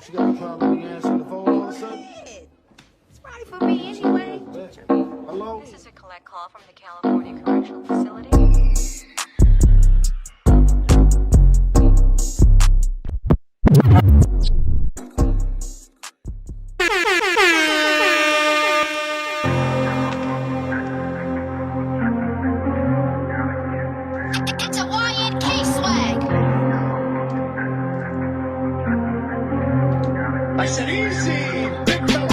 But you got a problem with me answering the phone all of a sudden? It's Friday for me anyway. Hello? This is a collect call from the California Correctional Facility. It's a YNK swag. I said easy, big fella.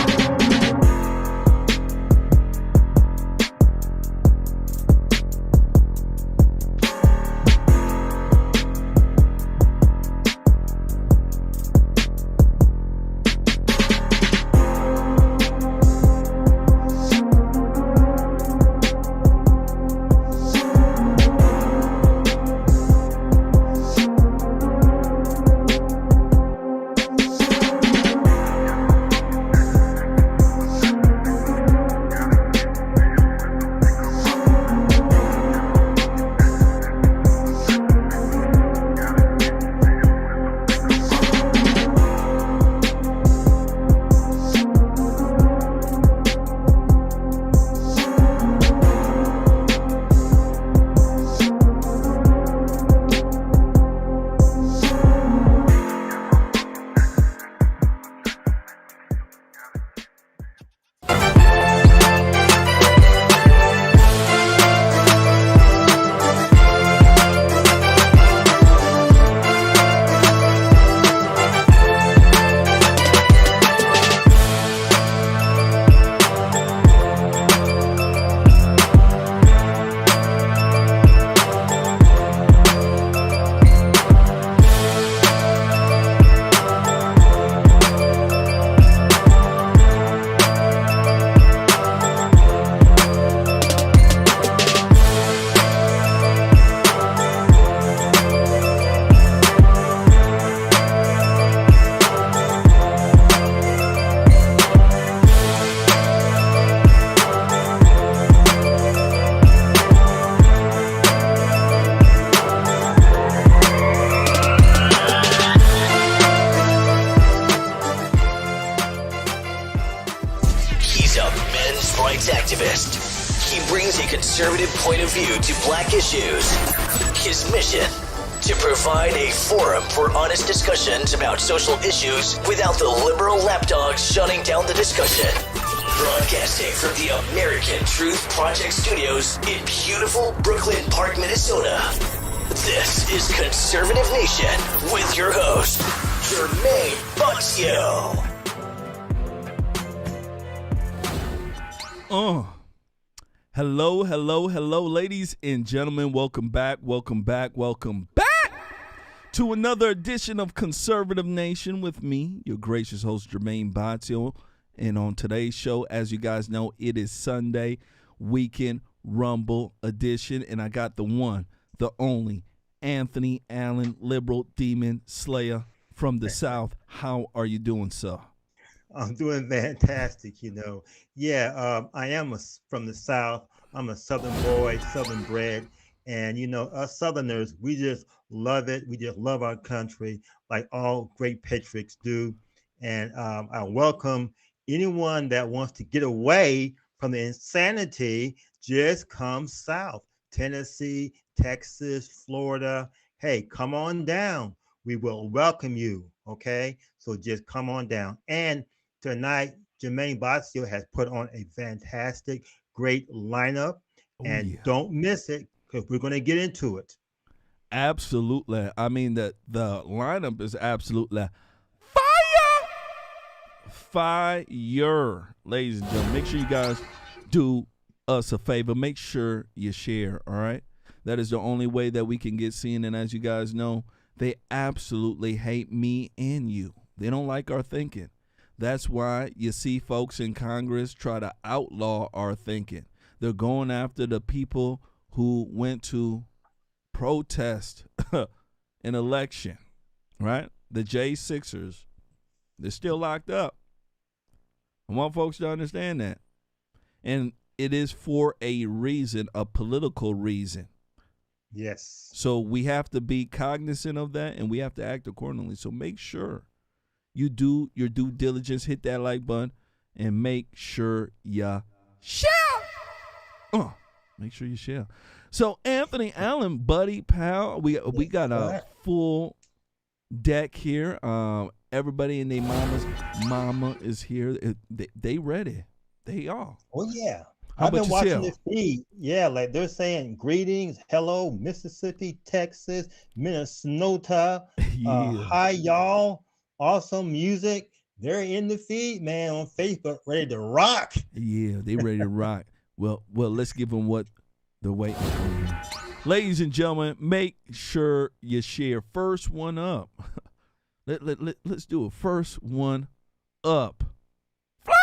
He's a men's rights activist. He brings a conservative point of view to black issues. His mission, to provide a forum for honest discussions about social issues without the liberal lapdogs shutting down the discussion. Broadcasting from the American Truth Project studios in beautiful Brooklyn Park, Minnesota. This is Conservative Nation with your host, JERMAIN BOTSIO. Hello, ladies and gentlemen. Welcome back to another edition of Conservative Nation with me, your gracious host, JERMAIN BOTSIO. And on today's show, as you guys know, it is Sunday, Weekend Rumble edition. And I got the one, the only, Anthony Allen, liberal demon slayer from the South. How are you doing, sir? I'm doing fantastic, I am from the South. I'm a Southern boy, Southern bred. And, us Southerners, we just love it. We just love our country like all great patriots do. And I welcome anyone that wants to get away from the insanity, just come south. Tennessee, Texas, Florida. Hey, come on down. We will welcome you, okay? So just come on down. And tonight, JERMAIN BOTSIO has put on a fantastic, great lineup. Don't miss it, because we're going to get into it. Absolutely. I mean, the lineup is absolutely fire. Ladies and gentlemen, make sure you guys do us a favor. Make sure you share, all right? That is the only way that we can get seen. And as you guys know, they absolutely hate me and you. They don't like our thinking. That's why you see folks in Congress try to outlaw our thinking. They're going after the people who went to protest an election, right? The J6ers, they're still locked up. I want folks to understand that. And it is for a reason, a political reason. Yes. So we have to be cognizant of that, and we have to act accordingly. So make sure you do your due diligence, hit that like button, and make sure you share. Make sure you share. So Anthony Allen, buddy, pal, we got a full deck here. Everybody and their mama is here. They ready. They are. Oh yeah. How I've been about watching yourself? the feed. Yeah, like they're saying greetings, hello, Mississippi, Texas, Minnesota, Yeah. hi y'all, awesome music. They're in the feed, man, on Facebook, ready to rock. Yeah, they ready to rock. Well, let's give them what they're waiting for. Ladies and gentlemen, make sure you share. First one up. Let's do it. First one up. Fling!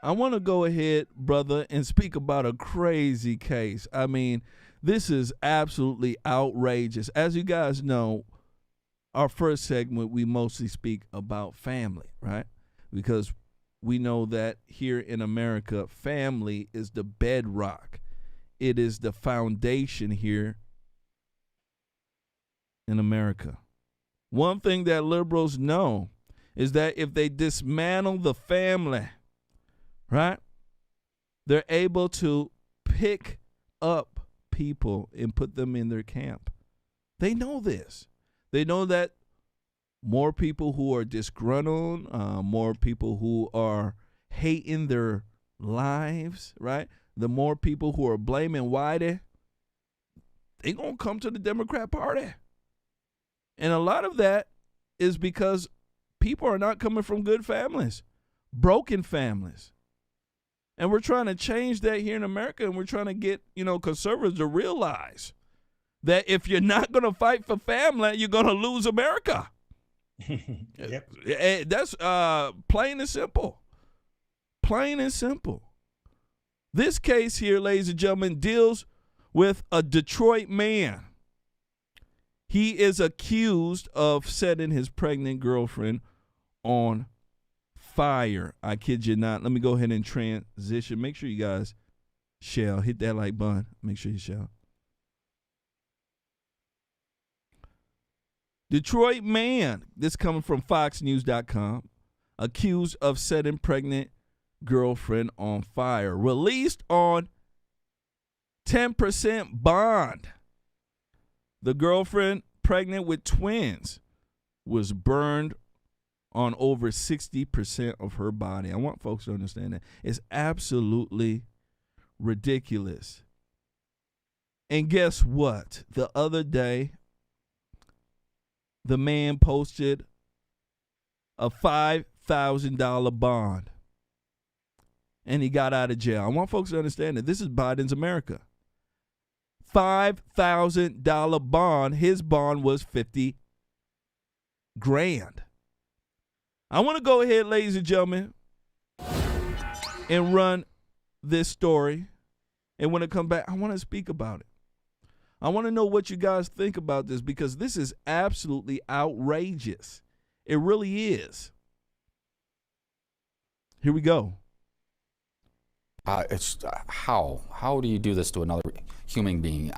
I want to go ahead, brother, and speak about a crazy case. I mean, this is absolutely outrageous. As you guys know, our first segment, we mostly speak about family, right? Because we know that here in America, family is the bedrock. It is the foundation here in America. One thing that liberals know is that if they dismantle the family, right, they're able to pick up people and put them in their camp. They know this. They know that more people who are disgruntled, more people who are hating their lives, right? The more people who are blaming Whitey, they going to come to the Democrat Party. And a lot of that is because people are not coming from good families, broken families. And we're trying to change that here in America, and we're trying to get, conservatives to realize that if you're not going to fight for family, you're going to lose America. Yep. That's plain and simple. Plain and simple. This case here, ladies and gentlemen, deals with a Detroit man. He is accused of setting his pregnant girlfriend on fire. I kid you not. Let me go ahead and transition. Make sure you guys share. Hit that like button. Make sure you share. Detroit man, this coming from FoxNews.com, accused of setting pregnant girlfriend on fire. Released on 10% bond. The girlfriend, pregnant with twins, was burned on over 60% of her body. I want folks to understand that. It's absolutely ridiculous. And guess what? The other day, the man posted a $5,000 bond, and he got out of jail. I want folks to understand that this is Biden's America. $5,000 bond. His bond was $50,000. I want to go ahead, ladies and gentlemen, and run this story. And when I come back, I want to speak about it. I want to know what you guys think about this, because this is absolutely outrageous. It really is. Here we go. It's how do you do this to another human being?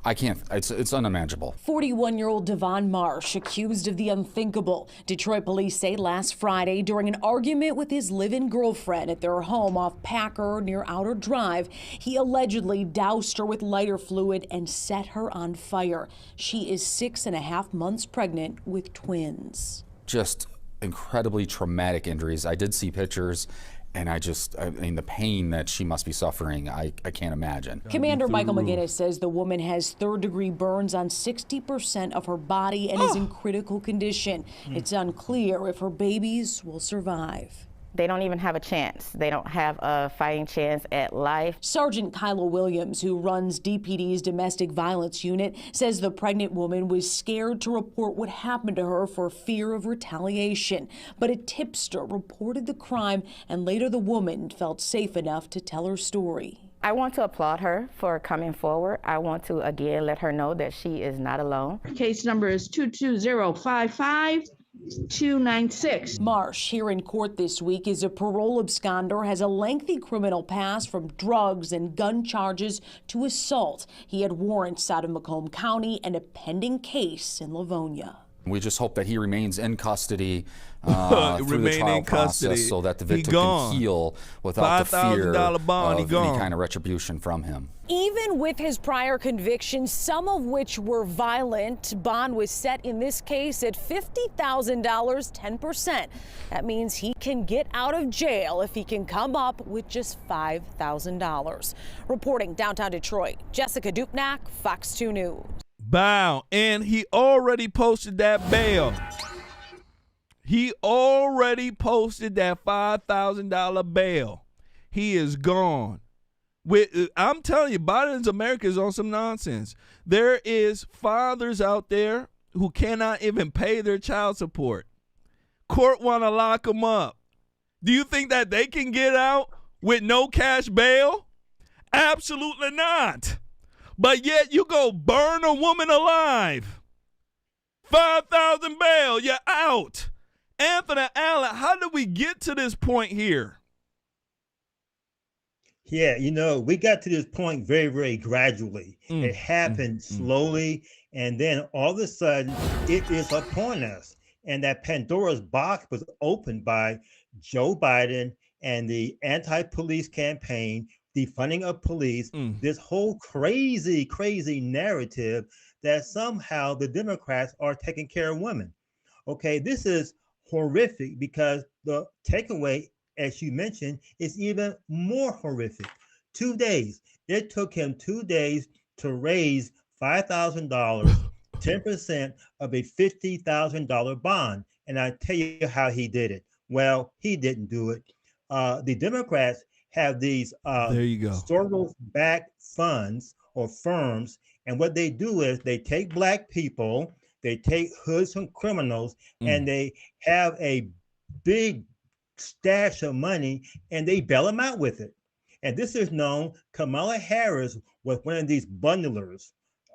I can't. It's unimaginable. 41-year-old Devon Marsh accused of the unthinkable. Detroit police say last Friday, during an argument with his live-in girlfriend at their home off Packer near Outer Drive, he allegedly doused her with lighter fluid and set her on fire. She is 6.5 months pregnant with twins. Just incredibly traumatic injuries. I did see pictures. And I mean, the pain that she must be suffering, I can't imagine. Commander Michael McGinnis says the woman has third-degree burns on 60% of her body and is in critical condition. It's unclear if her babies will survive. They don't even have a chance. They don't have a fighting chance at life. Sergeant Kyla Williams, who runs DPD's domestic violence unit, says the pregnant woman was scared to report what happened to her for fear of retaliation. But a tipster reported the crime, and later the woman felt safe enough to tell her story. I want to applaud her for coming forward. I want to, again, let her know that she is not alone. Case number is 22055. 296. Marsh, here in court this week, is a parole absconder, has a lengthy criminal past from drugs and gun charges to assault. He had warrants out of Macomb County and a pending case in Livonia. We just hope that he remains in custody through the trial process so that the victim can heal without the fear bond, of any kind of retribution from him. Even with his prior convictions, some of which were violent, bond was set in this case at $50,000, 10%. That means he can get out of jail if he can come up with just $5,000. Reporting downtown Detroit, Jessica Dupnack, Fox 2 News. Bow. And he already posted that bail. He already posted that $5,000 bail. He is gone. I'm telling you, Biden's America is on some nonsense. There is fathers out there who cannot even pay their child support. Court want to lock them up. Do you think that they can get out with no cash bail? Absolutely not. But yet you go burn a woman alive. 5,000 bail, you're out. Anthony Allen, how did we get to this point here? Yeah, we got to this point very, very gradually. It happened slowly, and then all of a sudden, it is upon us. And that Pandora's box was opened by Joe Biden and the anti-police campaign, defunding of police, this whole crazy, crazy narrative that somehow the Democrats are taking care of women. Okay, this is horrific because the takeaway, as you mentioned, is even more horrific. 2 days. It took him 2 days to raise $5,000, 10% of a $50,000 bond. And I tell you how he did it. Well, he didn't do it. The Democrats have these Soros-backed funds or firms, and what they do is they take black people, they take hoods and criminals, and they have a big stash of money, and they bail them out with it. And this is known. Kamala Harris was one of these bundlers,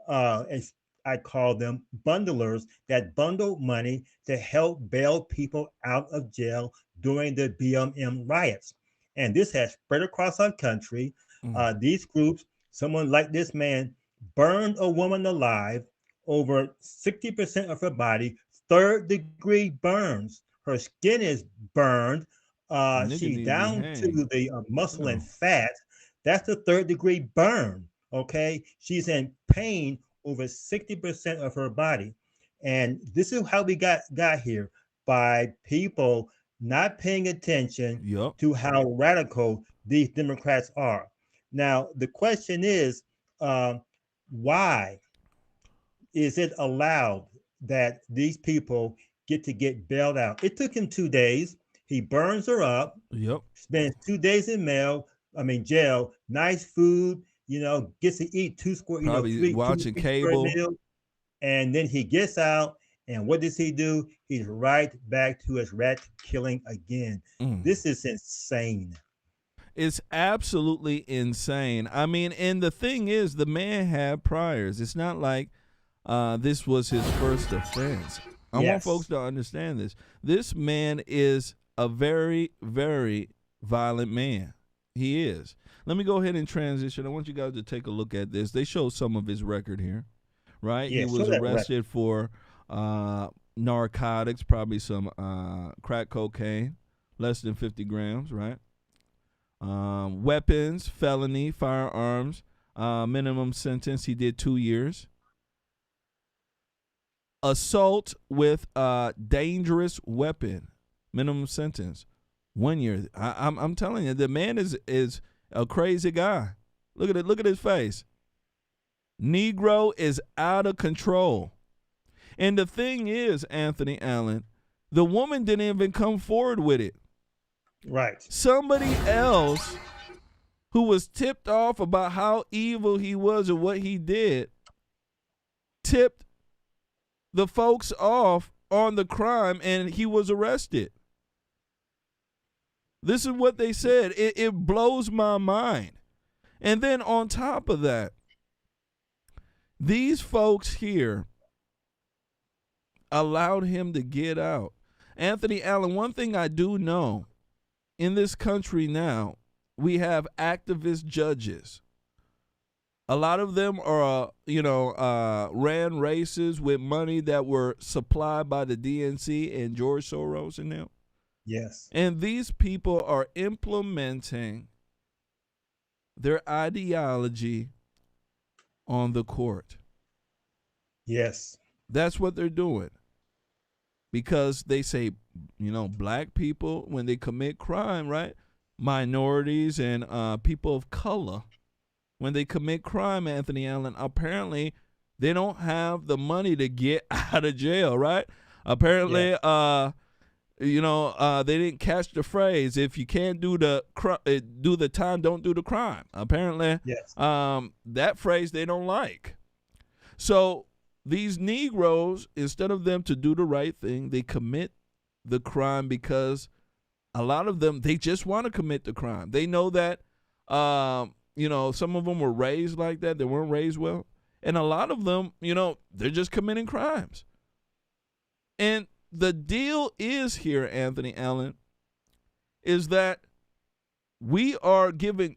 as I call them, bundlers that bundle money to help bail people out of jail during the BLM riots. And this has spread across our country. These groups, someone like this man, burned a woman alive, over 60% of her body, third-degree burns. Her skin is burned. She's down to the muscle and fat. That's the third-degree burn, okay? She's in pain over 60% of her body. And this is how we got here, by people not paying attention to how radical these Democrats are. Now, the question is, why is it allowed that these people get bailed out? It took him 2 days. He burns her up. Spends 2 days in jail. Nice food. Gets to eat probably watching cable. Meal, and then he gets out. And what does he do? He's right back to his rat killing again. This is insane. It's absolutely insane. I mean, and the thing is, the man had priors. It's not like this was his first offense. I want folks to understand this. This man is a very, very violent man. He is. Let me go ahead and transition. I want you guys to take a look at this. They show some of his record here, right? Yeah, he was arrested for narcotics, probably some crack cocaine, less than 50 grams, right? Weapons, felony, firearms, minimum sentence, he did 2 years. Assault with a dangerous weapon, minimum sentence, 1 year. I'm telling you, the man is a crazy guy. Look at his face. Negro is out of control. And the thing is, Anthony Allen, the woman didn't even come forward with it. Right. Somebody else who was tipped off about how evil he was and what he did tipped the folks off on the crime, and he was arrested. This is what they said. It blows my mind. And then on top of that, these folks here allowed him to get out. Anthony Allen, one thing I do know, in this country now, we have activist judges A lot of them are, ran races with money that were supplied by the DNC and George Soros and them. Yes. And these people are implementing their ideology on the court. Yes. That's what they're doing. Because they say, black people, when they commit crime, right? Minorities and people of color, when they commit crime, Anthony Allen, apparently they don't have the money to get out of jail, right? Apparently, they didn't catch the phrase, if you can't do the time, don't do the crime. Apparently, yes. That phrase they don't like. So these Negroes, instead of them to do the right thing, they commit the crime because a lot of them, they just want to commit the crime. They know that, some of them were raised like that. They weren't raised well. And a lot of them, they're just committing crimes. And the deal is here, Anthony Allen, is that we are giving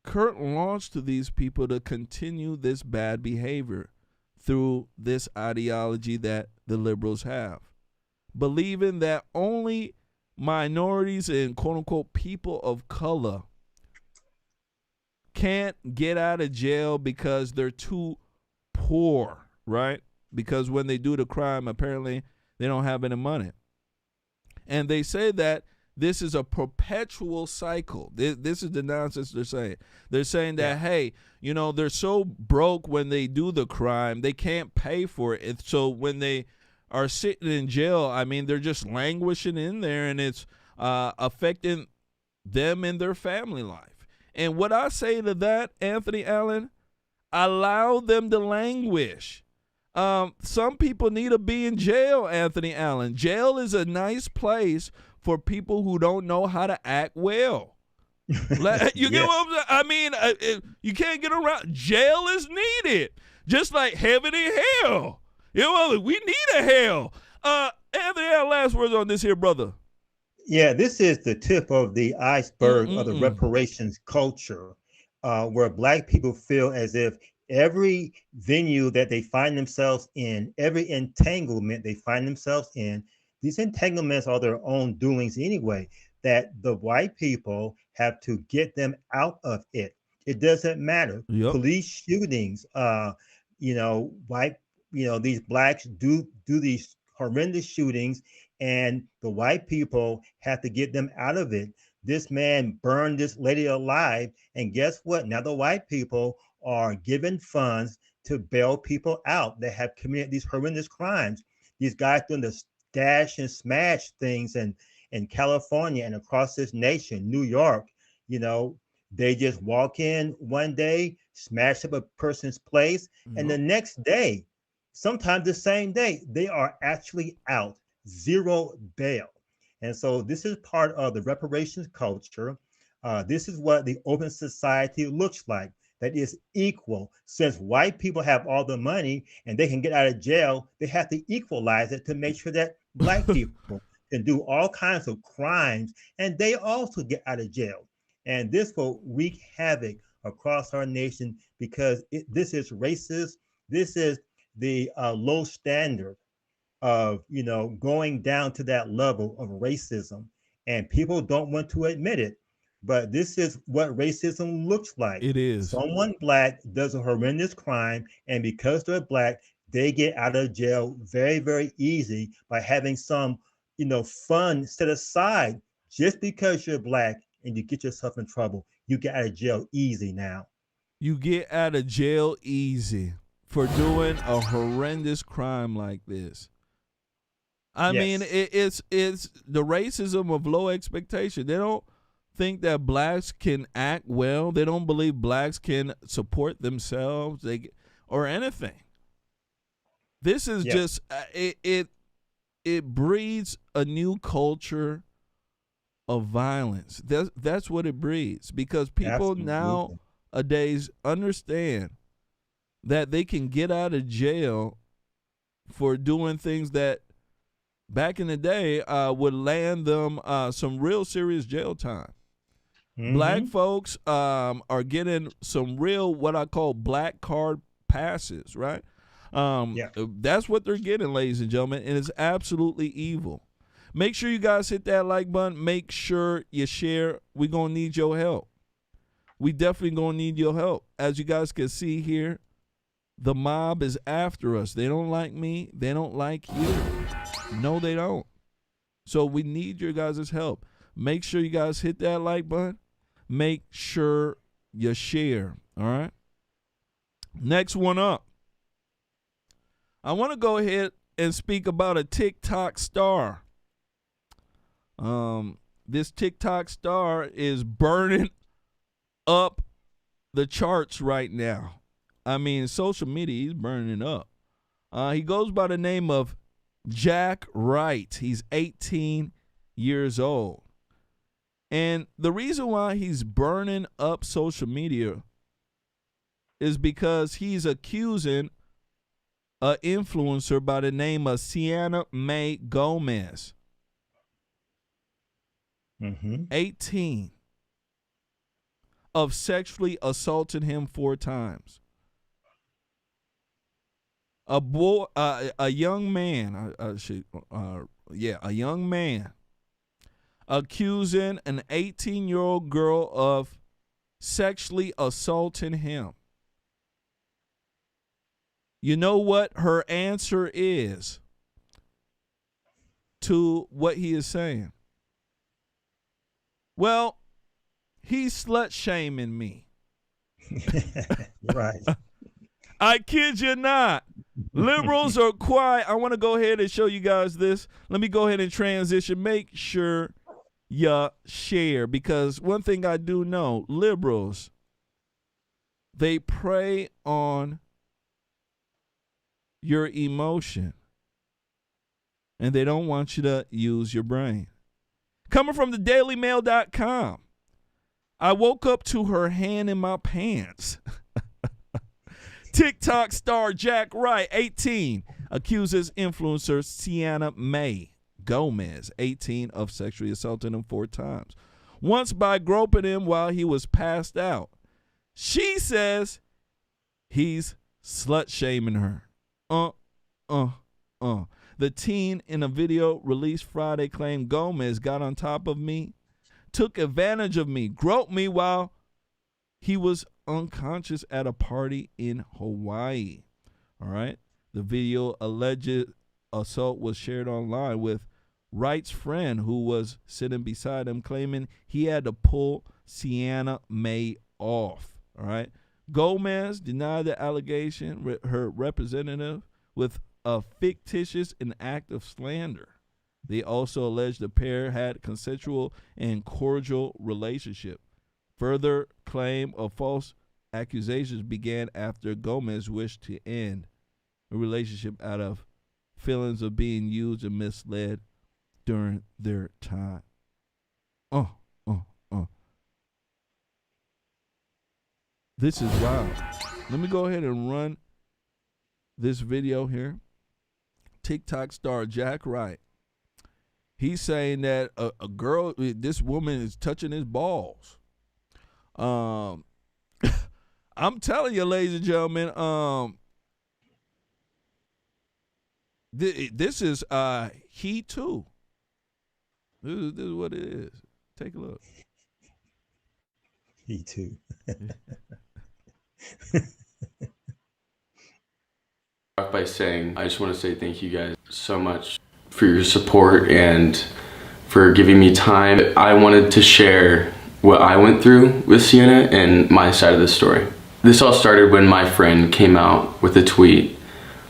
carte blanche to these people to continue this bad behavior through this ideology that the liberals have, believing that only minorities and quote-unquote people of color can't get out of jail because they're too poor, right? Because when they do the crime, apparently they don't have any money. And they say that this is a perpetual cycle. This is the nonsense they're saying. They're saying that, hey, they're so broke when they do the crime, they can't pay for it. So when they are sitting in jail, I mean, they're just languishing in there, and it's affecting them and their family life. And what I say to that, Anthony Allen, allow them to languish. Some people need to be in jail, Anthony Allen. Jail is a nice place for people who don't know how to act well. You get what I'm saying? I mean, you can't get around. Jail is needed, just like heaven and hell. We need a hell. Anthony, our last words on this here, brother. Yeah, this is the tip of the iceberg of the reparations culture, where Black people feel as if every venue that they find themselves in, every entanglement they find themselves in, these entanglements are their own doings anyway, that the white people have to get them out of it. It doesn't matter. Yep. Police shootings, these blacks do these horrendous shootings, and the white people have to get them out of it. This man burned this lady alive, and guess what? Now the white people are giving funds to bail people out that have committed these horrendous crimes. These guys doing the stash and smash things in California and across this nation, New York, they just walk in one day, smash up a person's place, and the next day, sometimes the same day, they are actually out, zero bail. And so this is part of the reparations culture. This is what the open society looks like, that is equal. Since white people have all the money and they can get out of jail, they have to equalize it to make sure that Black people can do all kinds of crimes and they also get out of jail. And this will wreak havoc across our nation because this is racist. This is the low standard of, going down to that level of racism. And people don't want to admit it. But this is what racism looks like. It is. Someone Black does a horrendous crime, and because they're Black, they get out of jail very, very easy by having some, fun set aside. Just because you're Black and you get yourself in trouble, you get out of jail easy now. You get out of jail easy for doing a horrendous crime like this. I mean, it's the racism of low expectation. They don't think that Blacks can act well. They don't believe Blacks can support themselves or anything. This is just it breeds a new culture of violence. That's what it breeds, because people nowadays understand that they can get out of jail for doing things that back in the day would land them some real serious jail time. Black folks are getting some real, what I call black card passes, right? That's what they're getting, ladies and gentlemen, and it's absolutely evil. Make sure you guys hit that like button. Make sure you share. We're going to need your help. We definitely going to need your help. As you guys can see here, the mob is after us. They don't like me. They don't like you. No, they don't. So we need your guys' help. Make sure you guys hit that like button. Make sure you share, all right? Next one up. I want to go ahead and speak about a TikTok star. This TikTok star is burning up the charts right now. I mean, social media, he's burning up. He goes by the name of Jack Wright. He's 18 years old. And the reason why he's burning up social media is because he's accusing an influencer by the name of Sienna Mae Gomez. 18, of sexually assaulting him 4 times. A young man, a young man accusing an 18-year-old girl of sexually assaulting him. You know what her answer is to what he is saying? Well, he's slut-shaming me. Right. I kid you not. Liberals are quiet. I want to go ahead and show you guys this. Let me go ahead and transition. Make sure you share, because one thing I do know, liberals, they prey on your emotion, and they don't want you to use your brain. Coming from the dailymail.com, I woke up to her hand in my pants. TikTok star Jack Wright, 18, accuses influencer Sienna Mae Gomez, 18, of sexually assaulting him 4 times. Once by groping him while he was passed out. She says he's slut-shaming her. The teen in a video released Friday claimed Gomez got on top of me, took advantage of me, groped me while he was unconscious at a party in Hawaii. All right. The video alleged assault was shared online with Wright's friend, who was sitting beside him, claiming he had to pull Sienna Mae off. All right. Gomez denied the allegation, her representative, with a fictitious and act of slander. They also alleged the pair had consensual and cordial relationship. Further claim of false accusations began after Gomez wished to end a relationship out of feelings of being used and misled during their time. This is wild. Let me go ahead and run this video here. TikTok star Jack Wright. He's saying that a girl, this woman is touching his balls. I'm telling you, ladies and gentlemen, this is he too. This is what it is. Take a look. He too. By saying, I just want to say thank you guys so much for your support and for giving me time. I wanted to share what I went through with Sienna and my side of the story. This all started when my friend came out with a tweet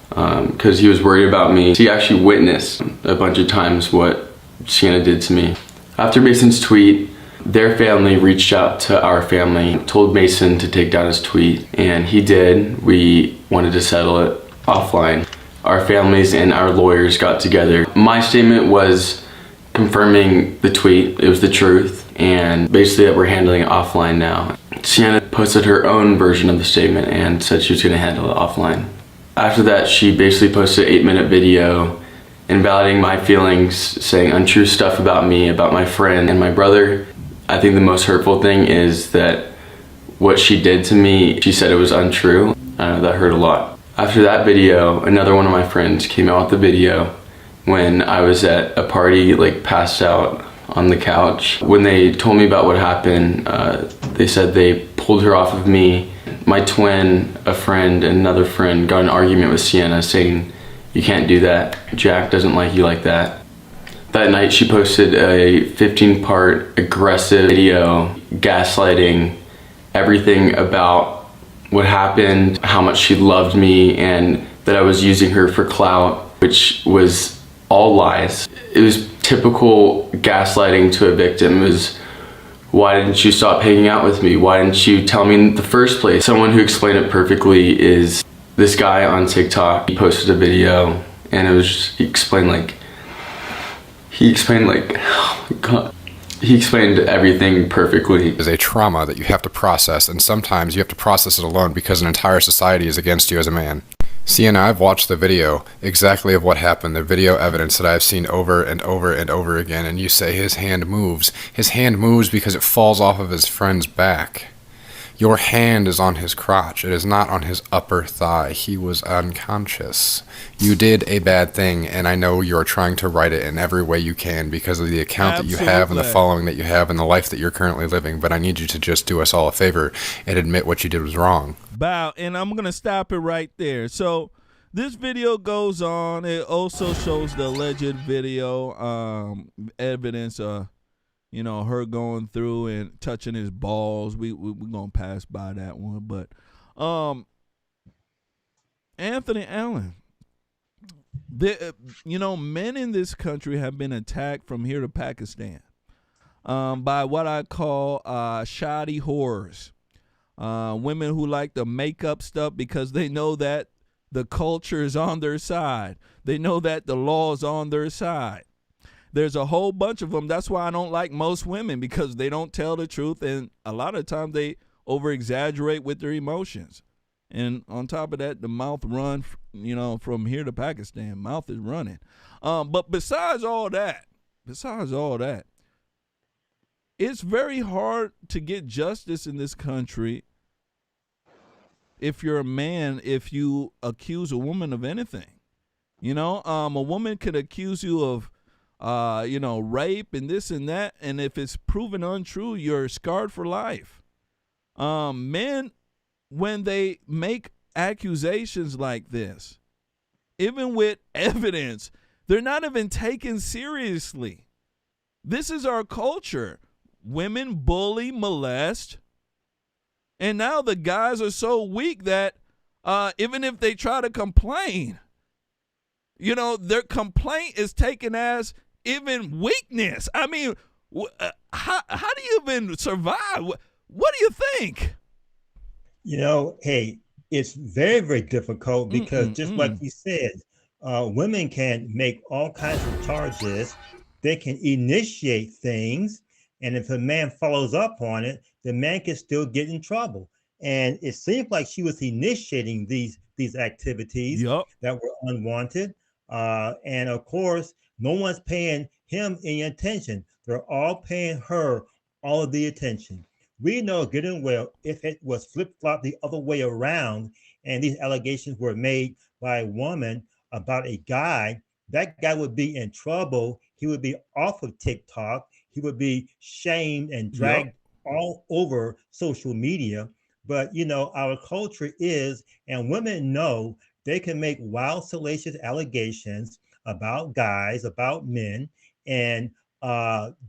because he was worried about me. He actually witnessed a bunch of times what Sienna did to me. After Mason's tweet, their family reached out to our family, told Mason to take down his tweet, and he did. We wanted to settle it offline. Our families and our lawyers got together. My statement was confirming the tweet. It was the truth, and basically that we're handling it offline now. Sienna posted her own version of the statement and said she was going to handle it offline. After that, she basically posted an 8-minute video invalidating my feelings, saying untrue stuff about me, about my friend and my brother. I think the most hurtful thing is that what she did to me, she said it was untrue. That hurt a lot. After that video, another one of my friends came out with the video when I was at a party, like passed out on the couch. When they told me about what happened, they said they pulled her off of me. My twin, a friend, and another friend got in an argument with Sienna saying, "You can't do that. Jack doesn't like you like that." That night she posted a 15-part aggressive video gaslighting everything about what happened, how much she loved me, and that I was using her for clout, which was all lies. It was typical gaslighting to a victim. It was, why didn't you stop hanging out with me? Why didn't you tell me in the first place? Someone who explained it perfectly is this guy on TikTok. He posted a video and it was just, he explained like, oh my God. He explained everything perfectly. It's a trauma that you have to process, and sometimes you have to process it alone because an entire society is against you as a man. Sienna, I've watched the video exactly of what happened, the video evidence that I've seen over and over and over again, and you say his hand moves. His hand moves because it falls off of his friend's back. Your hand is on his crotch. It is not on his upper thigh. He was unconscious. You did a bad thing, and I know you're trying to right it in every way you can because of the account that you have and the following that you have and the life that you're currently living, but I need you to just do us all a favor and admit what you did was wrong. Bow, and I'm going to stop it right there. So this video goes on. It also shows the alleged video evidence you know, her going through and touching his balls. We're going to pass by that one. But Anthony Allen, you know, men in this country have been attacked from here to Pakistan by what I call shoddy whores. Women who like to make up stuff because they know that the culture is on their side. They know that the law is on their side. There's a whole bunch of them. That's why I don't like most women, because they don't tell the truth, and a lot of times they over-exaggerate with their emotions. And on top of that, the mouth run, you know, from here to Pakistan. Mouth is running. But besides all that, it's very hard to get justice in this country if you're a man, if you accuse a woman of anything. You know, a woman could accuse you of you know, rape and this and that, and if it's proven untrue, you're scarred for life. Men, when they make accusations like this, even with evidence, they're not even taken seriously. This is our culture. Women bully, molest, and now the guys are so weak that even if they try to complain, you know, their complaint is taken as even weakness. I mean, how do you even survive? What do you think? You know, hey, it's very, very difficult because just like you said, women can make all kinds of charges. They can initiate things. And if a man follows up on it, the man can still get in trouble. And it seems like she was initiating these activities that were unwanted. And of course, no one's paying him any attention. They're all paying her all of the attention. We know good and well, if it was flip-flop the other way around and these allegations were made by a woman about a guy, that guy would be in trouble. He would be off of TikTok. He would be shamed and dragged all over social media. But, you know, our culture is, and women know, they can make wild, salacious allegations about guys, about men, and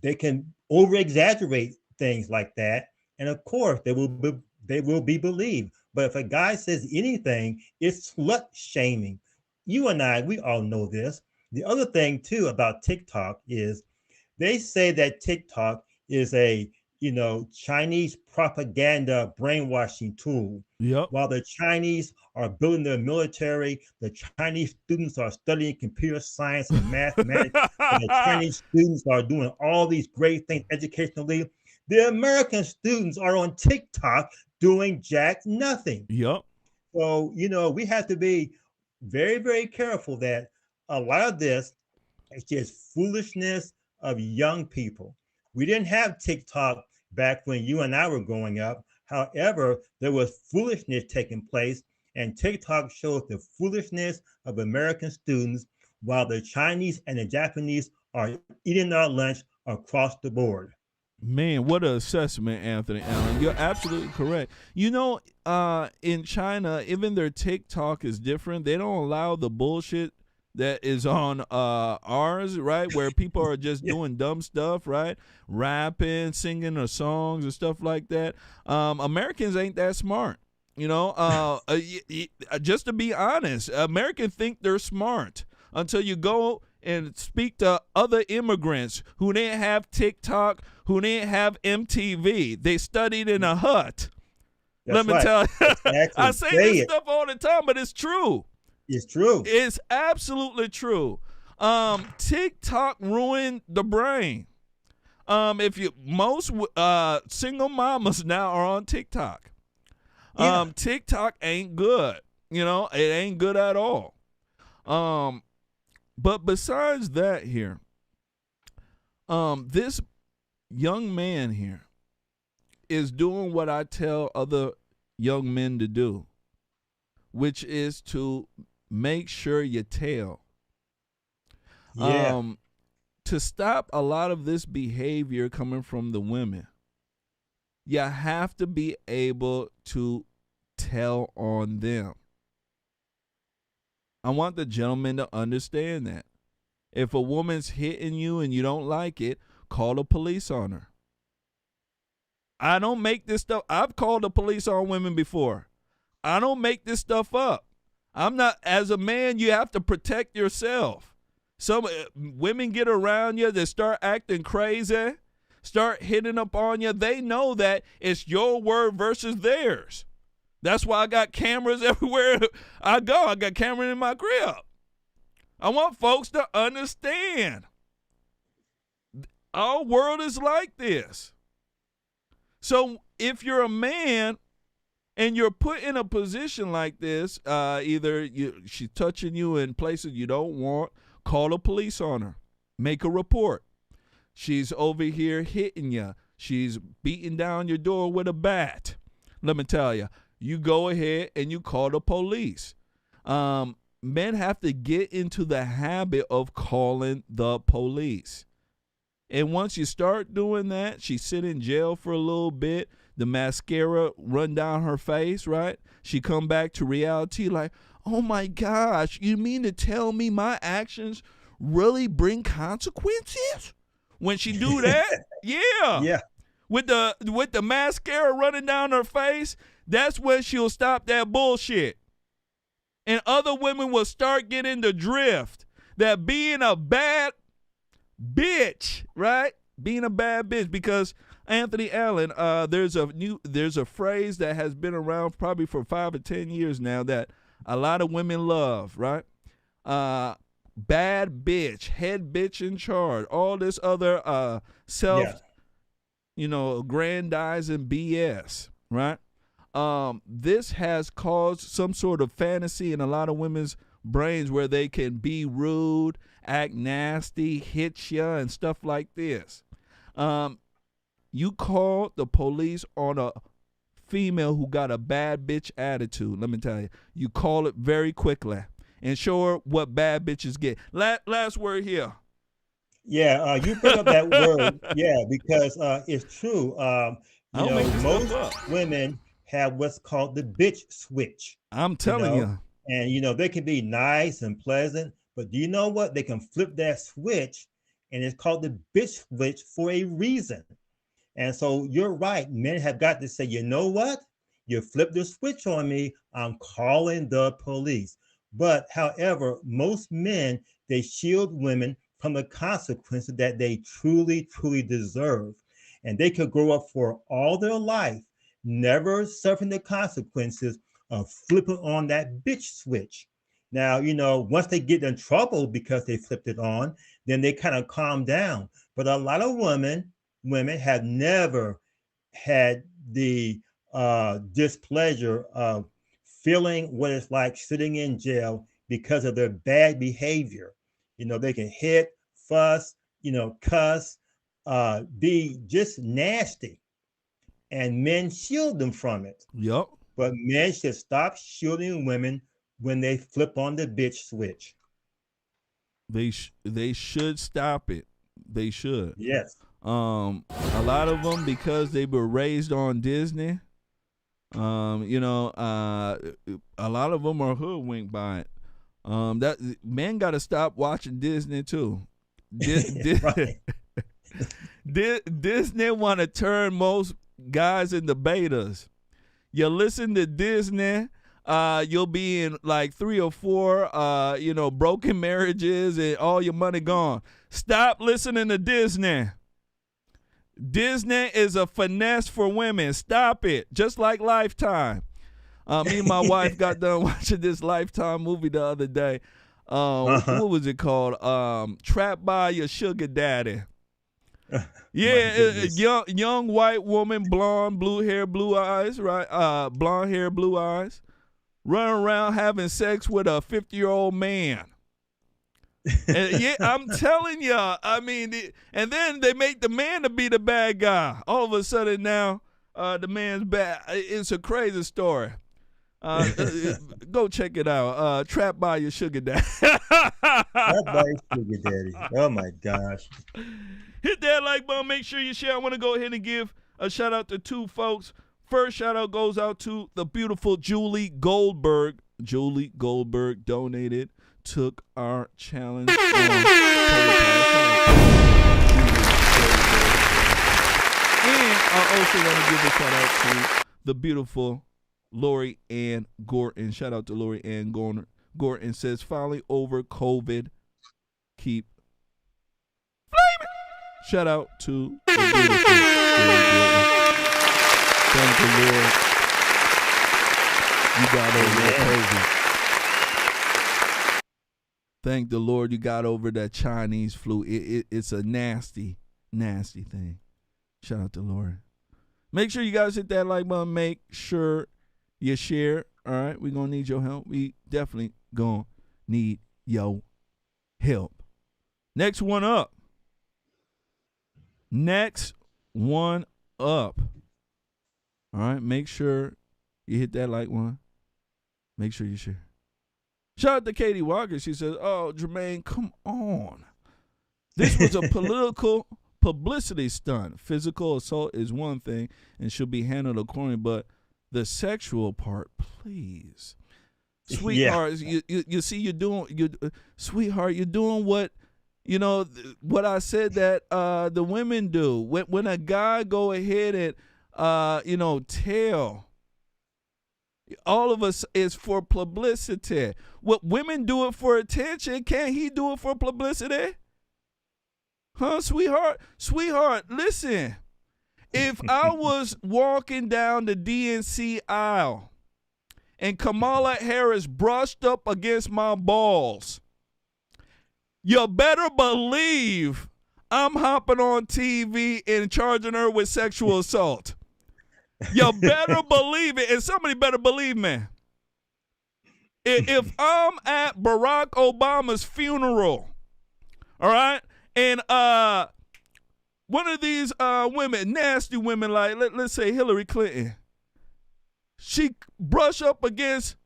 they can over-exaggerate things like that. And of course, they will be believed. But if a guy says anything, it's slut shaming. You and I, we all know this. The other thing too about TikTok is they say that TikTok is a, you know, Chinese propaganda brainwashing tool. While the Chinese are building their military, the Chinese students are studying computer science and mathematics, and the Chinese students are doing all these great things educationally. The American students are on TikTok doing jack nothing. So, you know, we have to be very, very careful that a lot of this is just foolishness of young people. We didn't have TikTok back when you and I were growing up. However, there was foolishness taking place, and TikTok shows the foolishness of American students while the Chinese and the Japanese are eating our lunch across the board. Man, what an assessment, Anthony Allen. You're absolutely correct. You know, in China, even their TikTok is different. They don't allow the bullshit that is on ours, right? Where people are just doing dumb stuff, right? Rapping, singing their songs and stuff like that. Americans ain't that smart. You know, just to be honest, Americans think they're smart until you go and speak to other immigrants who didn't have TikTok, who didn't have MTV. They studied in a hut. Let me tell you. I say this stuff all the time, but it's true. It's true. It's absolutely true. TikTok ruined the brain. Most single mamas now are on TikTok. TikTok ain't good. You know, it ain't good at all. But besides that here, this young man here is doing what I tell other young men to do, which is to make sure you tell. To stop a lot of this behavior coming from the women, you have to be able to tell on them. I want the gentleman to understand that. If a woman's hitting you and you don't like it, call the police on her. I don't make this stuff. I've called the police on women before. I don't make this stuff up. I'm not, as a man, you have to protect yourself. Some women get around you, they start acting crazy, start hitting up on you. They know that it's your word versus theirs. That's why I got cameras everywhere I go. I got cameras in my crib. I want folks to understand our world is like this. So if you're a man and you're put in a position like this, either she's touching you in places you don't want, call the police on her. Make a report. She's over here hitting you. She's beating down your door with a bat. Let me tell you, you go ahead and you call the police. Men have to get into the habit of calling the police. And once you start doing that, she sit in jail for a little bit. The mascara run down her face, right? She come back to reality like, oh my gosh, you mean to tell me my actions really bring consequences? When she do that, yeah. With the mascara running down her face, that's when she'll stop that bullshit. And other women will start getting the drift that being a bad bitch, right? Being a bad bitch, because Anthony Allen, there's a phrase that has been around probably for 5 or 10 years now that a lot of women love, right? Bad bitch, head bitch in charge, all this other aggrandizing BS, right? This has caused some sort of fantasy in a lot of women's brains where they can be rude, act nasty, hit you, and stuff like this. You call the police on a female who got a bad bitch attitude, let me tell you. You call it very quickly and show her what bad bitches get. Last word here. Yeah, you bring up that word, because it's true. Most women have what's called the bitch switch. I'm telling you. And, they can be nice and pleasant, but do you know what? They can flip that switch, and it's called the bitch switch for a reason. And so you're right. Men have got to say, you know what? You flipped the switch on me. I'm calling the police. But however, most men, they shield women from the consequences that they truly, truly deserve. And they could grow up for all their life, never suffering the consequences of flipping on that bitch switch. Now, once they get in trouble because they flipped it on, then they kind of calm down. But a lot of women have never had the displeasure of feeling what it's like sitting in jail because of their bad behavior. They can hit, fuss, cuss, be just nasty. and men shield them from it. Yep. But men should stop shielding women when they flip on the bitch switch. They should stop it. They should. Yes. A lot of them, because they were raised on Disney, a lot of them are hoodwinked by it. That men got to stop watching Disney too. Disney want to turn most guys into betas. You listen to Disney, you'll be in like 3 or 4, broken marriages and all your money gone. Stop listening to Disney. Disney is a finesse for women. Stop it. Just like Lifetime. Me and my wife got done watching this Lifetime movie the other day. What was it called? Trapped by Your Sugar Daddy. Yeah, young white woman, blonde, blue hair, blue eyes, right? Blonde hair, blue eyes, running around having sex with a 50-year-old man. And yeah, I'm telling y'all. I mean, and then they make the man to be the bad guy. All of a sudden now, the man's bad. It's a crazy story. Go check it out. Trapped by Your Sugar Daddy. Trapped by Your Sugar Daddy. Oh my gosh. Hit that like button. Make sure you share. I want to go ahead and give a shout out to 2 folks. First shout out goes out to the beautiful Julie Goldberg. Julie Goldberg donated, took our challenge on And I also want to give a shout out to the beautiful Lori Ann Gorton. Shout out to Lori Ann Gorton. Says, finally over COVID. Keep flaming. Shout out to the beautiful Lori Gorton. Thank the Lord. You got over that COVID. Thank the Lord you got over that Chinese flu. It's a nasty, nasty thing. Shout out to Lord. Make sure you guys hit that like button. Make sure you share. All right, we're going to need your help. We definitely going to need your help. Next one up. All right, make sure you hit that like one. Make sure you share. Shout out to Katie Walker. She says, oh, Jermaine, come on. This was a political publicity stunt. Physical assault is one thing and should be handled accordingly, but the sexual part, please. Sweetheart, yeah. you see you're doing, sweetheart, you're doing what, what I said that the women do. When a guy go ahead and, tell, all of us is for publicity. What women do it for attention, can't he do it for publicity? Huh, sweetheart? Sweetheart, listen. If I was walking down the DNC aisle and Kamala Harris brushed up against my balls, you better believe I'm hopping on TV and charging her with sexual assault. You better believe it, and somebody better believe me. If I'm at Barack Obama's funeral, all right, and one of these women, nasty women, like let's say Hillary Clinton, she brush up against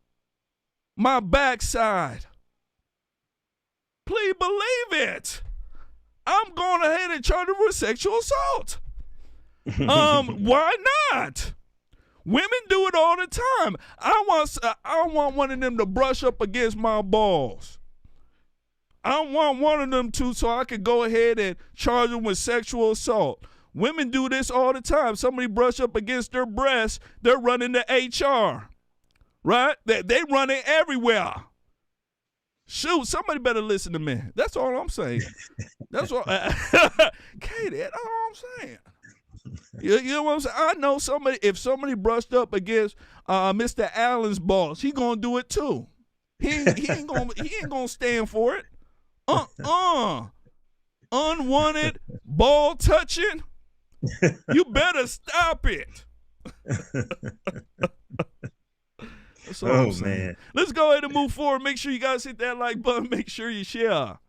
my backside. Please believe it. I'm going ahead and charge her with sexual assault. Why not? Women do it all the time. I want one of them to brush up against my balls. I want one of them to, so I could go ahead and charge them with sexual assault. Women do this all the time. Somebody brush up against their breasts, they're running to HR, right? They run it everywhere. Shoot, somebody better listen to me. That's all I'm saying. That's all. Katie, that's all I'm saying. You know what I'm saying? I know somebody. If somebody brushed up against Mr. Allen's balls, he gonna do it too. He ain't gonna stand for it. Unwanted ball touching. You better stop it. That's all I'm saying. Man. Let's go ahead and move forward. Make sure you guys hit that like button. Make sure you share.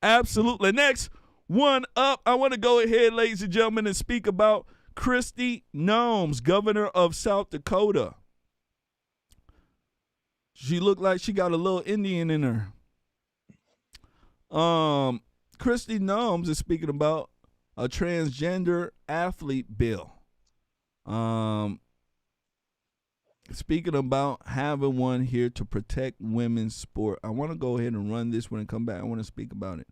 Absolutely. Next one up, I want to go ahead, ladies and gentlemen, and speak about Kristi Noem, governor of South Dakota. She looked like she got a little Indian in her. Kristi Noem is speaking about a transgender athlete bill. Speaking about having one here to protect women's sport. I want to go ahead and run this when I come back. I want to speak about it.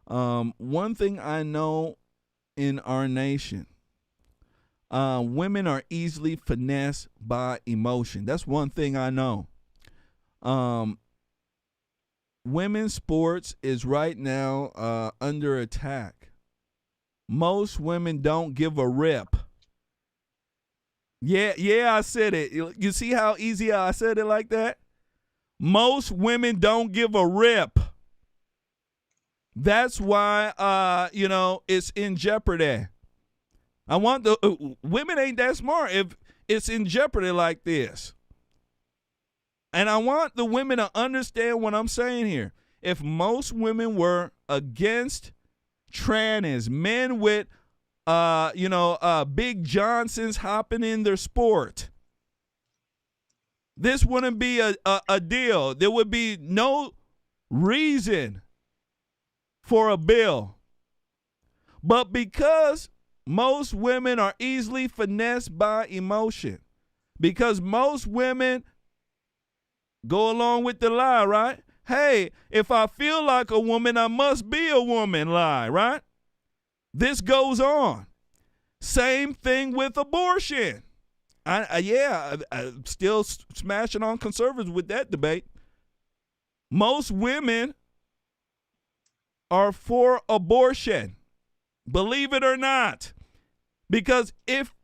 One thing I know in our nation, women are easily finessed by emotion. That's one thing I know. Women's sports is right now under attack. Most women don't give a rip. Yeah, I said it. You see how easy I said it like that? Most women don't give a rip. That's why, it's in jeopardy. I want women ain't that smart if it's in jeopardy like this. And I want the women to understand what I'm saying here. If most women were against trans men with Big Johnsons hopping in their sport, this wouldn't be a deal. There would be no reason for a bill. But because most women are easily finessed by emotion, because most women go along with the lie, right? Hey, if I feel like a woman, I must be a woman lie, right? This goes on. Same thing with abortion. I'm still smashing on conservatives with that debate. Most women are for abortion, believe it or not, because if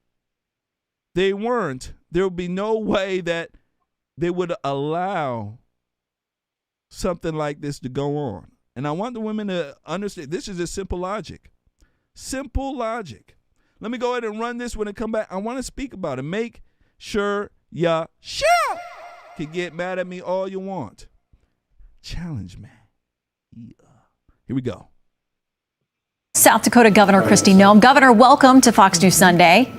they weren't, there would be no way that they would allow something like this to go on. And I want the women to understand this is a simple logic. Simple logic. Let me go ahead and run this when I come back. I want to speak about it. Make sure ya shout. Can get mad at me all you want. Challenge me. Yeah. Here we go. South Dakota Governor Kristi Noem. Governor, welcome to Fox News Sunday.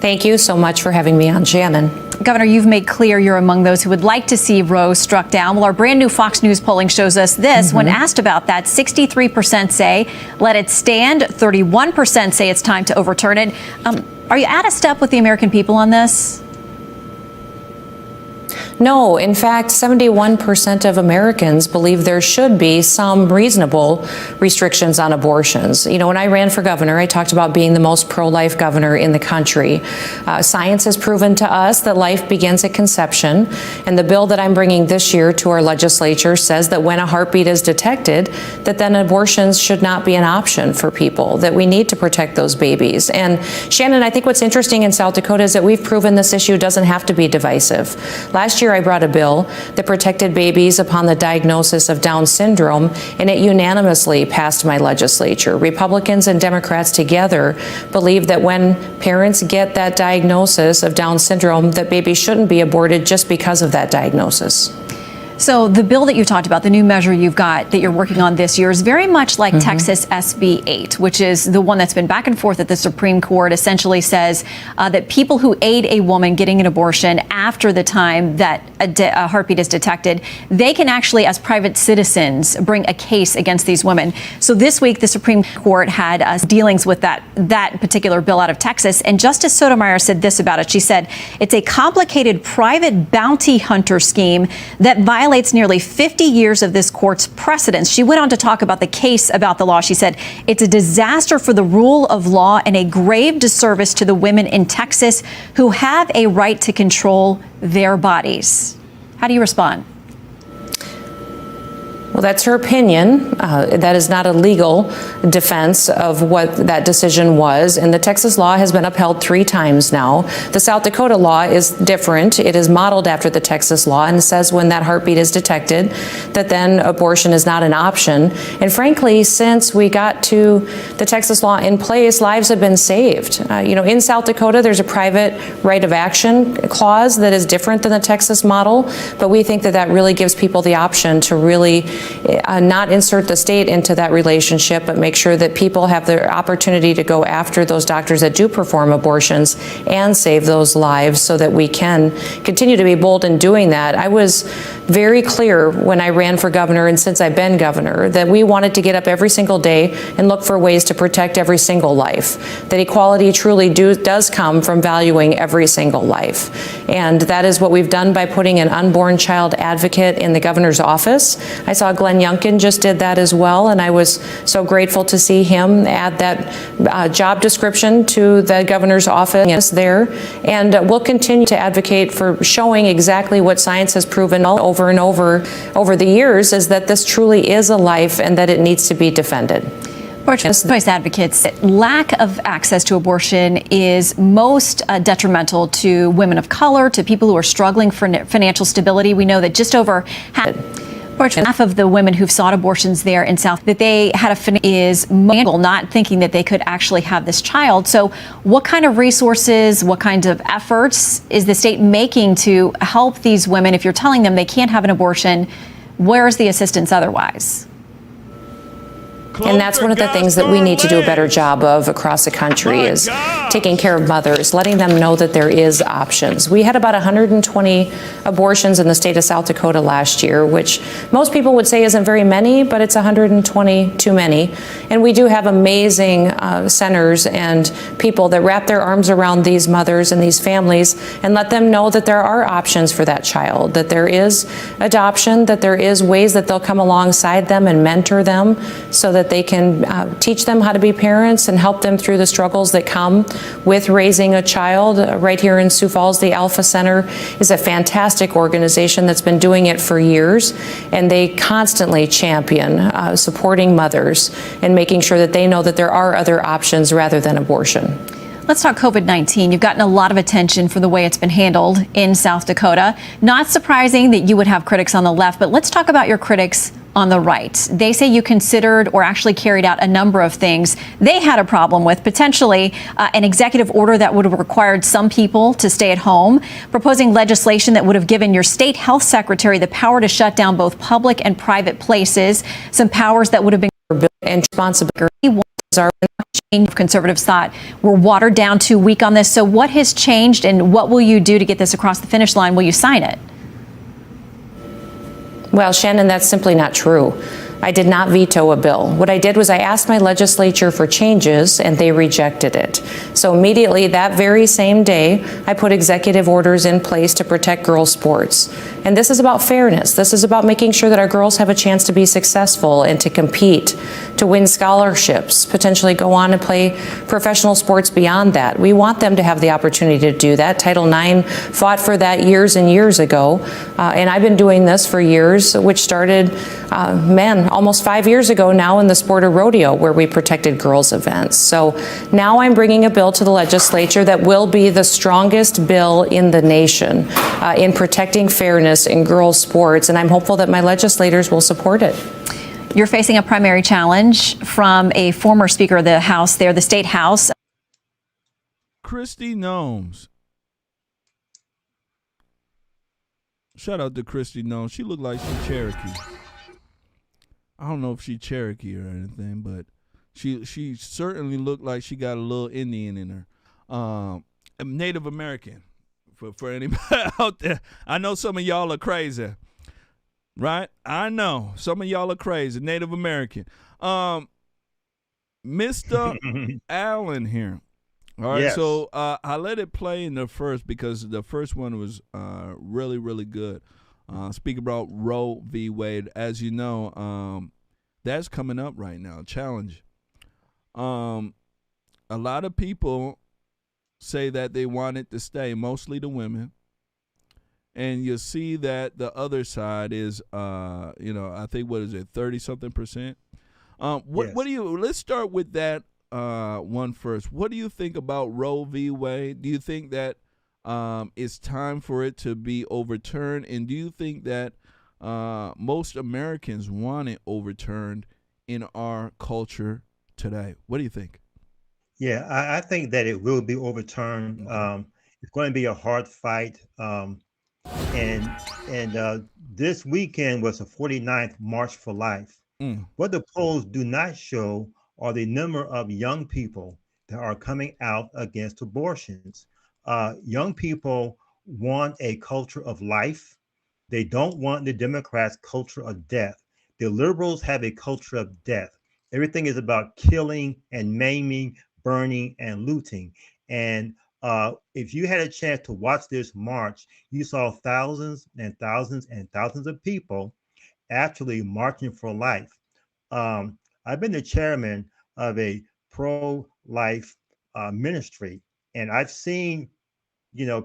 Thank you so much for having me on, Shannon. Governor, you've made clear you're among those who would like to see Roe struck down. Well, our brand new Fox News polling shows us this. When asked about that, 63% say let it stand, 31% say it's time to overturn it. Are you out of step with the American people on this? No, in fact, 71% of Americans believe there should be some reasonable restrictions on abortions. You know, when I ran for governor, I talked about being the most pro-life governor in the country. Science has proven to us that life begins at conception, and the bill that I'm bringing this year to our legislature says that when a heartbeat is detected, that then abortions should not be an option for people, that we need to protect those babies. And Shannon, I think what's interesting in South Dakota is that we've proven this issue doesn't have to be divisive. Last year, I brought a bill that protected babies upon the diagnosis of Down syndrome, and it unanimously passed my legislature. Republicans and Democrats together believe that when parents get that diagnosis of Down syndrome, that babies shouldn't be aborted just because of that diagnosis. So the bill that you talked about, the new measure you've got that you're working on this year, is very much like Texas SB 8, which is the one that's been back and forth at the Supreme Court. Essentially says that people who aid a woman getting an abortion after the time that a heartbeat is detected, they can actually, as private citizens, bring a case against these women. So this week, the Supreme Court had dealings with that particular bill out of Texas. And Justice Sotomayor said this about it. She said, it's a complicated private bounty hunter scheme that violates nearly 50 years of this court's precedents. She went on to talk about the case about the law. She said, it's a disaster for the rule of law and a grave disservice to the women in Texas who have a right to control their bodies. How do you respond? Well, that's her opinion. That is not a legal defense of what that decision was. And the Texas law has been upheld 3 times now. The South Dakota law is different. It is modeled after the Texas law and says when that heartbeat is detected, that then abortion is not an option. And frankly, since we got to the Texas law in place, lives have been saved. In South Dakota, there's a private right of action clause that is different than the Texas model. But we think that that really gives people the option to really not insert the state into that relationship, but make sure that people have the opportunity to go after those doctors that do perform abortions and save those lives so that we can continue to be bold in doing that. I was very clear when I ran for governor and since I've been governor that we wanted to get up every single day and look for ways to protect every single life, that equality truly does come from valuing every single life. And that is what we've done by putting an unborn child advocate in the governor's office. I saw Glenn Youngkin just did that as well, and I was so grateful to see him add that job description to the governor's office there. And we'll continue to advocate for showing exactly what science has proven over and over the years, is that this truly is a life and that it needs to be defended. Pro-choice advocates, lack of access to abortion is most detrimental to women of color, to people who are struggling for financial stability. We know that just over half of the women who've sought abortions there in South, that they had is not thinking that they could actually have this child. So what kind of resources, what kind of efforts is the state making to help these women? If you're telling them they can't have an abortion, where is the assistance otherwise? And that's one of the things that we need to do a better job of across the country is taking care of mothers, letting them know that there is options. We had about 120 abortions in the state of South Dakota last year, which most people would say isn't very many, but it's 120 too many. And we do have amazing centers and people that wrap their arms around these mothers and these families and let them know that there are options for that child, that there is adoption, that there is ways that they'll come alongside them and mentor them so that they can teach them how to be parents and help them through the struggles that come with raising a child. Right here in Sioux Falls, the Alpha Center is a fantastic organization that's been doing it for years, and they constantly champion supporting mothers and making sure that they know that there are other options rather than abortion. Let's talk COVID-19. You've gotten a lot of attention for the way it's been handled in South Dakota. Not surprising that you would have critics on the left, but let's talk about your critics on the right. They say you considered or actually carried out a number of things they had a problem with, potentially an executive order that would have required some people to stay at home, proposing legislation that would have given your state health secretary the power to shut down both public and private places, some powers that would have been and responsibility. Conservatives thought were watered down, too weak on this. So what has changed, and what will you do to get this across the finish line? Will you sign it? Well, Shannon, that's simply not true. I did not veto a bill. What I did was I asked my legislature for changes, and they rejected it. So immediately that very same day, I put executive orders in place to protect girls' sports. And this is about fairness. This is about making sure that our girls have a chance to be successful and to compete, to win scholarships, potentially go on and play professional sports beyond that. We want them to have the opportunity to do that. Title IX fought for that years and years ago. And I've been doing this for years, which started, almost 5 years ago now in the sport of rodeo, where we protected girls' events. So now I'm bringing a bill to the legislature that will be the strongest bill in the nation in protecting fairness in girls' sports, and I'm hopeful that my legislators will support it. You're facing a primary challenge from a former Speaker of the House there, the State House. Kristi Noem. Shout out to Kristi Noem. She looked like she's Cherokee. I don't know if she's Cherokee or anything, but she certainly looked like she got a little Indian in her. Native American, for anybody out there. I know some of y'all are crazy, right? I know some of y'all are crazy. Native American. Mr. Allen here. All right, Yes. so I let it play in the first because the first one was really, really good. Speaking about Roe v. Wade, as you know, that's coming up right now, challenge. A lot of people say that they want it to stay, mostly the women. And you see that the other side is, I think, 30-something%? What do you, let's start with that one first. What do you think about Roe v. Wade? Do you think that it's time for it to be overturned? And do you think that most Americans want it overturned in our culture today? What do you think? Yeah, I think that it will be overturned. It's going to be a hard fight. And this weekend was the 49th March for Life. What the polls do not show are the number of young people that are coming out against abortions. Young people want a culture of life. They don't want the Democrats' culture of death. The liberals have a culture of death. Everything is about killing and maiming, burning and looting. And if you had a chance to watch this march, you saw thousands and thousands and thousands of people actually marching for life. I've been the chairman of a pro-life ministry, and I've seen,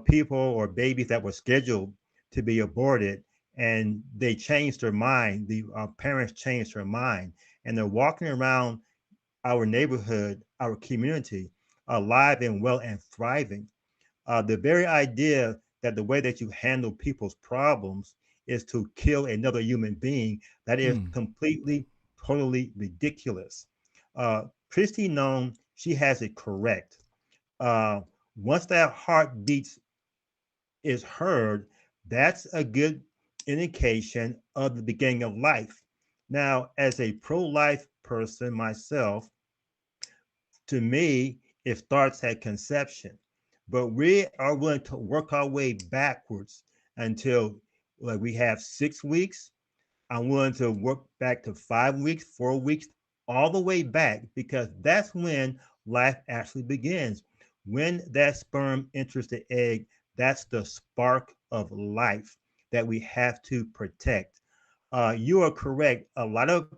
people or babies that were scheduled to be aborted, and they changed their mind. The parents changed their mind, and they're walking around our neighborhood, our community, alive and well and thriving. The very idea that the way that you handle people's problems is to kill another human being, that is completely, totally ridiculous. Kristi Noem, she has it correct. Once that heartbeat is heard, that's a good indication of the beginning of life. Now, as a pro-life person myself, to me, it starts at conception, but we are willing to work our way backwards until we have 6 weeks. I'm willing to work back to 5 weeks, 4 weeks, all the way back, because that's when life actually begins. When that sperm enters the egg, that's the spark of life that we have to protect. You are correct. A lot of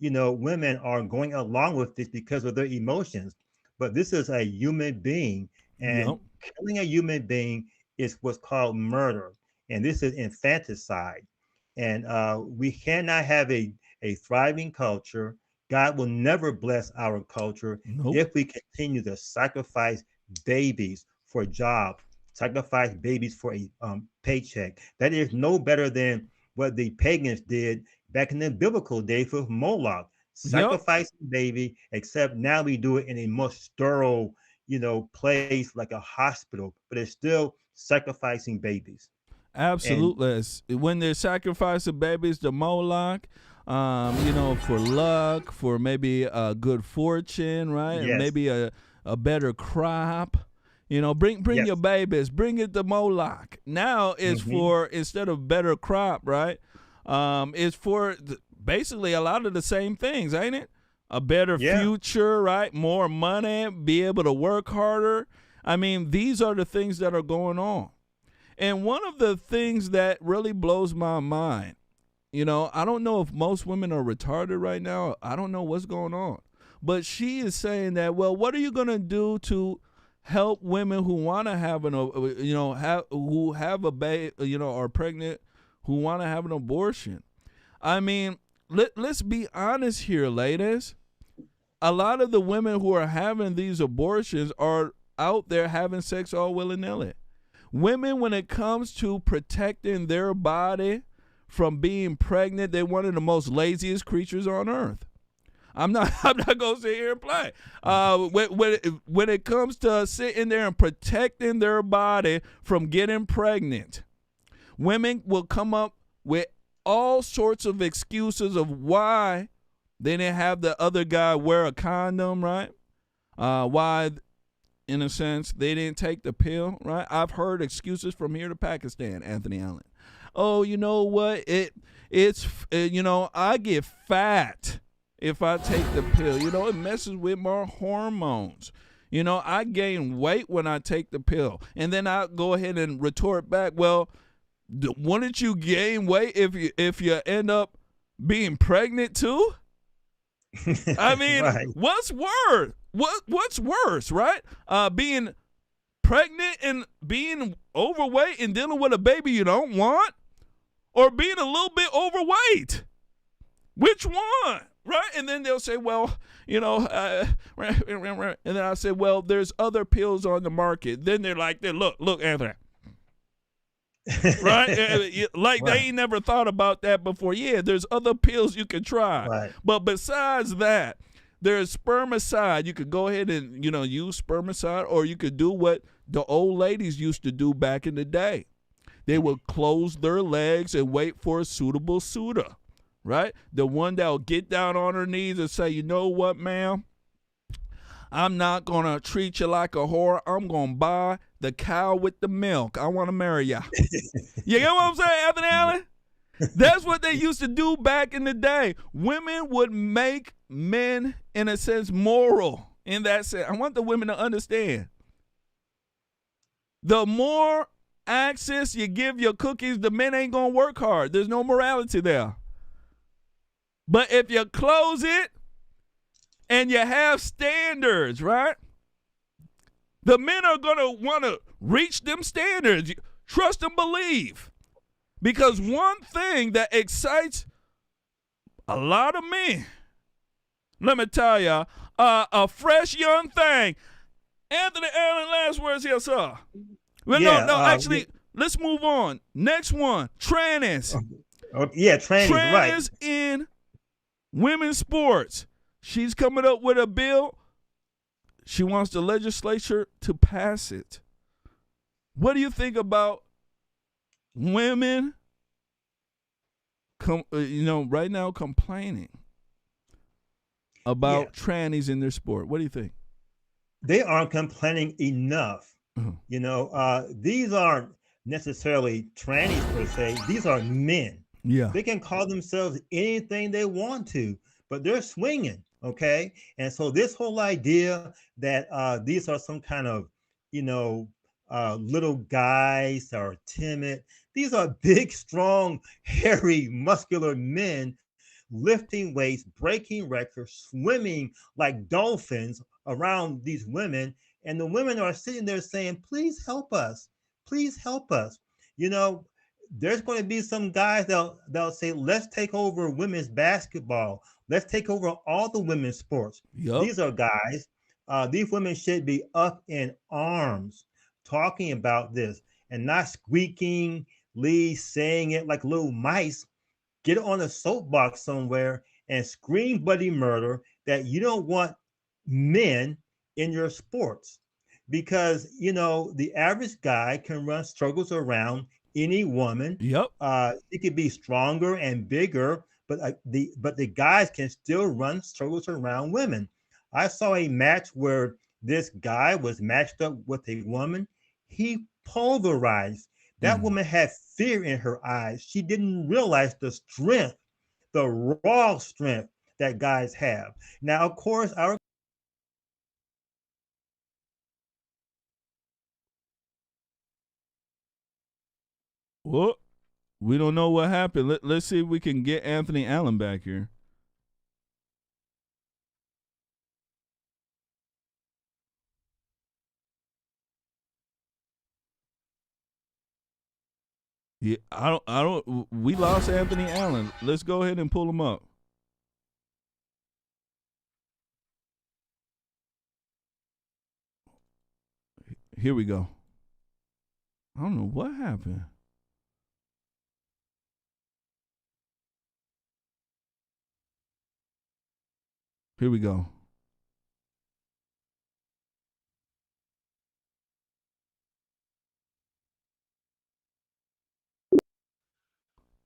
women are going along with this because of their emotions, but this is a human being, and killing a human being is what's called murder, and this is infanticide. And we cannot have a thriving culture. God will never bless our culture if we continue to sacrifice babies for jobs, sacrifice babies for a paycheck. That is no better than what the pagans did back in the biblical days with Moloch, sacrificing baby, except now we do it in a more sterile, place like a hospital, but it's still sacrificing babies. Absolutely. When they're sacrificing babies to Moloch, for luck, for maybe a good fortune, right? Yes. And maybe a better crop. Bring your babies, bring it to Moloch. Now it's for, instead of better crop, right? It's for basically a lot of the same things, ain't it? A better future, right? More money, be able to work harder. I mean, these are the things that are going on. And one of the things that really blows my mind, I don't know if most women are retarded right now. I don't know what's going on. But she is saying that, well, what are you going to do to help women who want to have who have a baby, are pregnant, who want to have an abortion? I mean, let's be honest here, ladies. A lot of the women who are having these abortions are out there having sex all willy-nilly. Women, when it comes to protecting their body from being pregnant, they're one of the most laziest creatures on earth. I'm not gonna sit here and play. When it comes to sitting there and protecting their body from getting pregnant, women will come up with all sorts of excuses of why they didn't have the other guy wear a condom, right? Why, in a sense, they didn't take the pill, right? I've heard excuses from here to Pakistan, Anthony Allen. Oh, you know what? I get fat if I take the pill. It messes with my hormones. I gain weight when I take the pill. And then I go ahead and retort back, well, wouldn't you gain weight if you end up being pregnant too? I mean, right. What's worse? What's worse, right? Being pregnant and being overweight and dealing with a baby you don't want, or being a little bit overweight? Which one, right? And then they'll say, well, and then I say, well, there's other pills on the market. Then they're like, look, Anthony. Right? Like they ain't never thought about that before. Yeah, there's other pills you can try. Right. But besides that, there's spermicide. You could go ahead and, use spermicide, or you could do what the old ladies used to do back in the day. They will close their legs and wait for a suitable suitor, right? The one that will get down on her knees and say, you know what, ma'am? I'm not going to treat you like a whore. I'm going to buy the cow with the milk. I want to marry ya. You get what I'm saying, Anthony Allen? That's what they used to do back in the day. Women would make men, in a sense, moral in that sense. I want the women to understand. The more access you give your cookies, the men ain't going to work hard. There's no morality there. But if you close it and you have standards, right? The men are going to want to reach them standards. Trust and believe. Because one thing that excites a lot of men, let me tell you, a fresh young thing. Anthony Allen, last words here, sir. Well, Yeah, actually, let's move on. Next one, trannies. Trannies, right. Trannies in women's sports. She's coming up with a bill. She wants the legislature to pass it. What do you think about women, right now complaining about trannies in their sport? What do you think? They aren't complaining enough. These aren't necessarily trannies per se. These are men. Yeah. They can call themselves anything they want to, but they're swinging. Okay. And so this whole idea that these are some kind of, little guys that are timid. These are big, strong, hairy, muscular men lifting weights, breaking records, swimming like dolphins around these women. And the women are sitting there saying, please help us. Please help us. There's going to be some guys that'll say, let's take over women's basketball. Let's take over all the women's sports. Yep. These are guys. These women should be up in arms talking about this and not squeakingly saying it like little mice. Get on a soapbox somewhere and scream bloody murder that you don't want men in your sports. Because, the average guy can run struggles around any woman. Yep. It could be stronger and bigger, but the guys can still run struggles around women. I saw a match where this guy was matched up with a woman. He pulverized. That woman had fear in her eyes. She didn't realize the strength, the raw strength that guys have. Now, of course, Well, we don't know what happened. Let's see if we can get Anthony Allen back here. Yeah, we lost Anthony Allen. Let's go ahead and pull him up. Here we go. I don't know what happened. Here we go.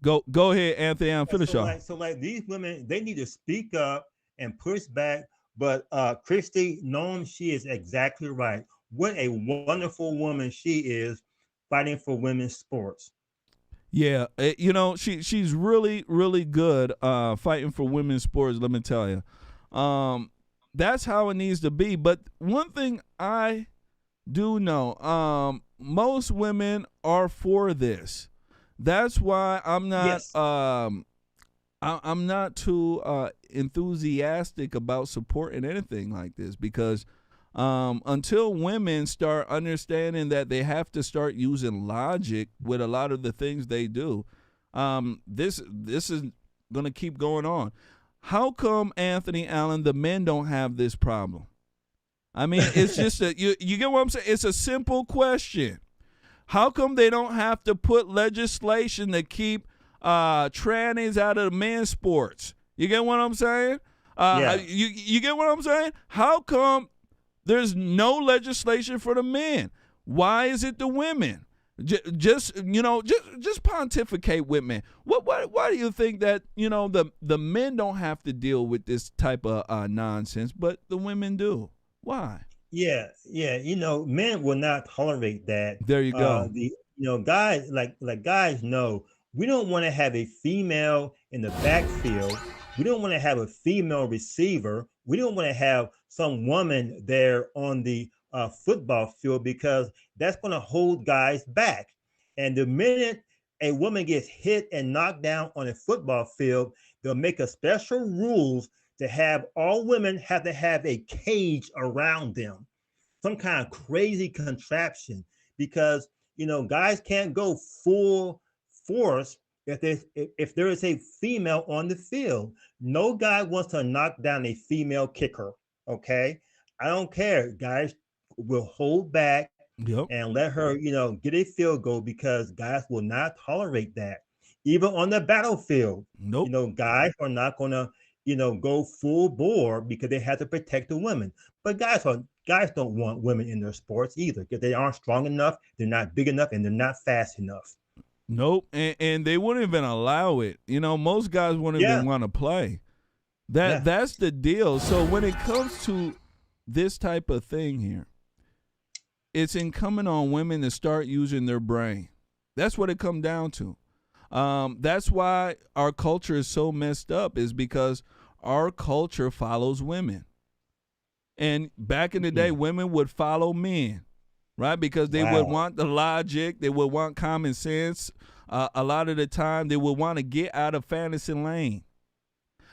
Go ahead, Anthony. I'm finish off. So these women, they need to speak up and push back. But Kristi, Noem, she is exactly right. What a wonderful woman she is, fighting for women's sports. Yeah, she's really, really good fighting for women's sports, let me tell you. That's how it needs to be. But one thing I do know, most women are for this. That's why I'm not Yes. I'm not too enthusiastic about supporting anything like this, because until women start understanding that they have to start using logic with a lot of the things they do, this is going to keep going on. How come, Anthony Allen, the men don't have this problem? I mean, it's just you get what I'm saying? It's a simple question. How come they don't have to put legislation to keep trannies out of men's sports? You get what I'm saying? Yeah. You get what I'm saying? How come there's no legislation for the men? Why is it the women? Just pontificate with me. Why do you think that the men don't have to deal with this type of nonsense, but the women do? Why? Yeah. Men will not tolerate that. There you go. Guys like guys know we don't want to have a female in the backfield. We don't want to have a female receiver. We don't want to have some woman there on the football field, because that's going to hold guys back. And the minute a woman gets hit and knocked down on a football field, they'll make a special rules to have all women have to have a cage around them, some kind of crazy contraption, because guys can't go full force if there is a female on the field. No guy wants to knock down a female kicker. Okay, I don't care. Guys will hold back and let her, get a field goal, because guys will not tolerate that. Even on the battlefield, guys are not gonna, go full bore, because they have to protect the women. But guys don't want women in their sports either, because they aren't strong enough, they're not big enough, and they're not fast enough. Nope, and they wouldn't even allow it. Most guys wouldn't even want to play. That's the deal. So when it comes to this type of thing here, it's incumbent on women to start using their brain. That's what it comes down to. That's why our culture is so messed up, is because our culture follows women. And back in the day, women would follow men, right? Because they would want the logic. They would want common sense. A lot of the time, they would want to get out of fantasy lane.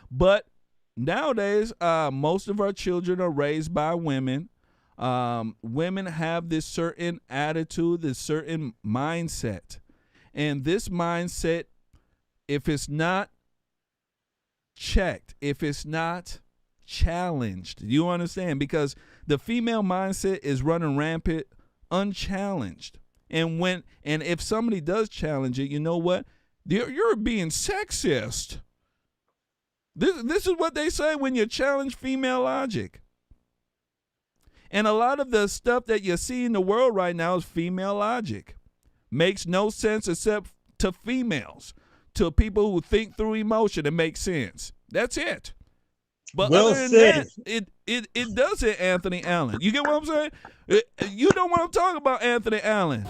But nowadays, most of our children are raised by women. Women have this certain attitude, this certain mindset. And this mindset, if it's not checked, if it's not challenged, you understand? Because the female mindset is running rampant, unchallenged. And if somebody does challenge it, you know what? You're being sexist. This is what they say when you challenge female logic. And a lot of the stuff that you see in the world right now is female logic. Makes no sense except to females, to people who think through emotion. It makes sense. That's it. But other than that, it doesn't, Anthony Allen. You get what I'm saying? You know what I'm talking about, Anthony Allen.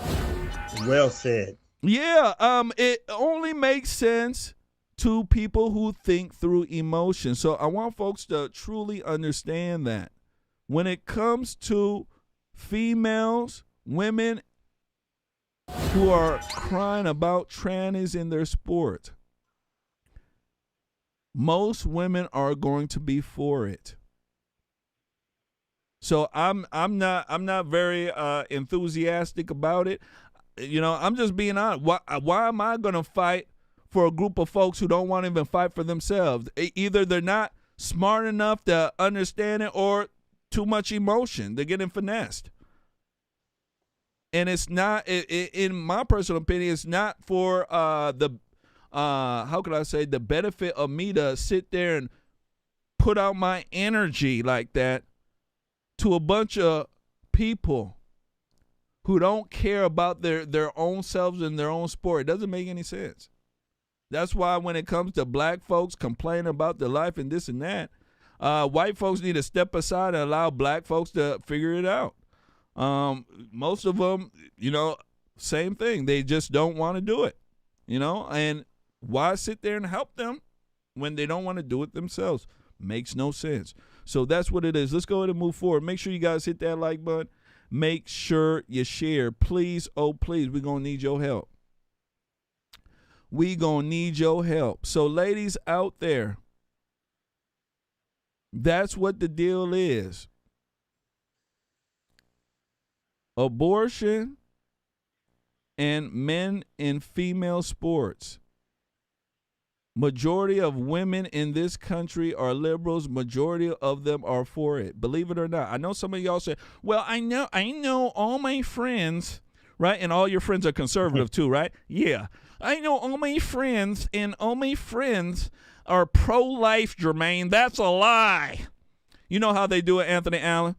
Well said. Yeah. It only makes sense to people who think through emotion. So I want folks to truly understand that. When it comes to females, women who are crying about trannies in their sport, most women are going to be for it. So I'm not very enthusiastic about it. I'm just being honest. Why am I going to fight for a group of folks who don't want to even fight for themselves? Either they're not smart enough to understand it, or too much emotion. They're getting finessed. And it's not, in my personal opinion, it's not for the benefit of me to sit there and put out my energy like that to a bunch of people who don't care about their own selves and their own sport. It doesn't make any sense. That's why when it comes to black folks complaining about their life and this and that, white folks need to step aside and allow black folks to figure it out. Most of them, same thing. They just don't want to do it, and why sit there and help them when they don't want to do it themselves? Makes no sense. So that's what it is. Let's go ahead and move forward. Make sure you guys hit that like button. Make sure you share. Please, oh, please, we're going to need your help. We going to need your help. So ladies out there, that's what the deal is. Abortion and men in female sports. Majority of women in this country are liberals. Majority of them are for it. Believe it or not. I know some of y'all say, well, I know all my friends, right? And all your friends are conservative too, right? Yeah. I know all my friends, and all my friends are pro-life, JERMAIN. That's a lie. You know how they do it, Anthony Allen?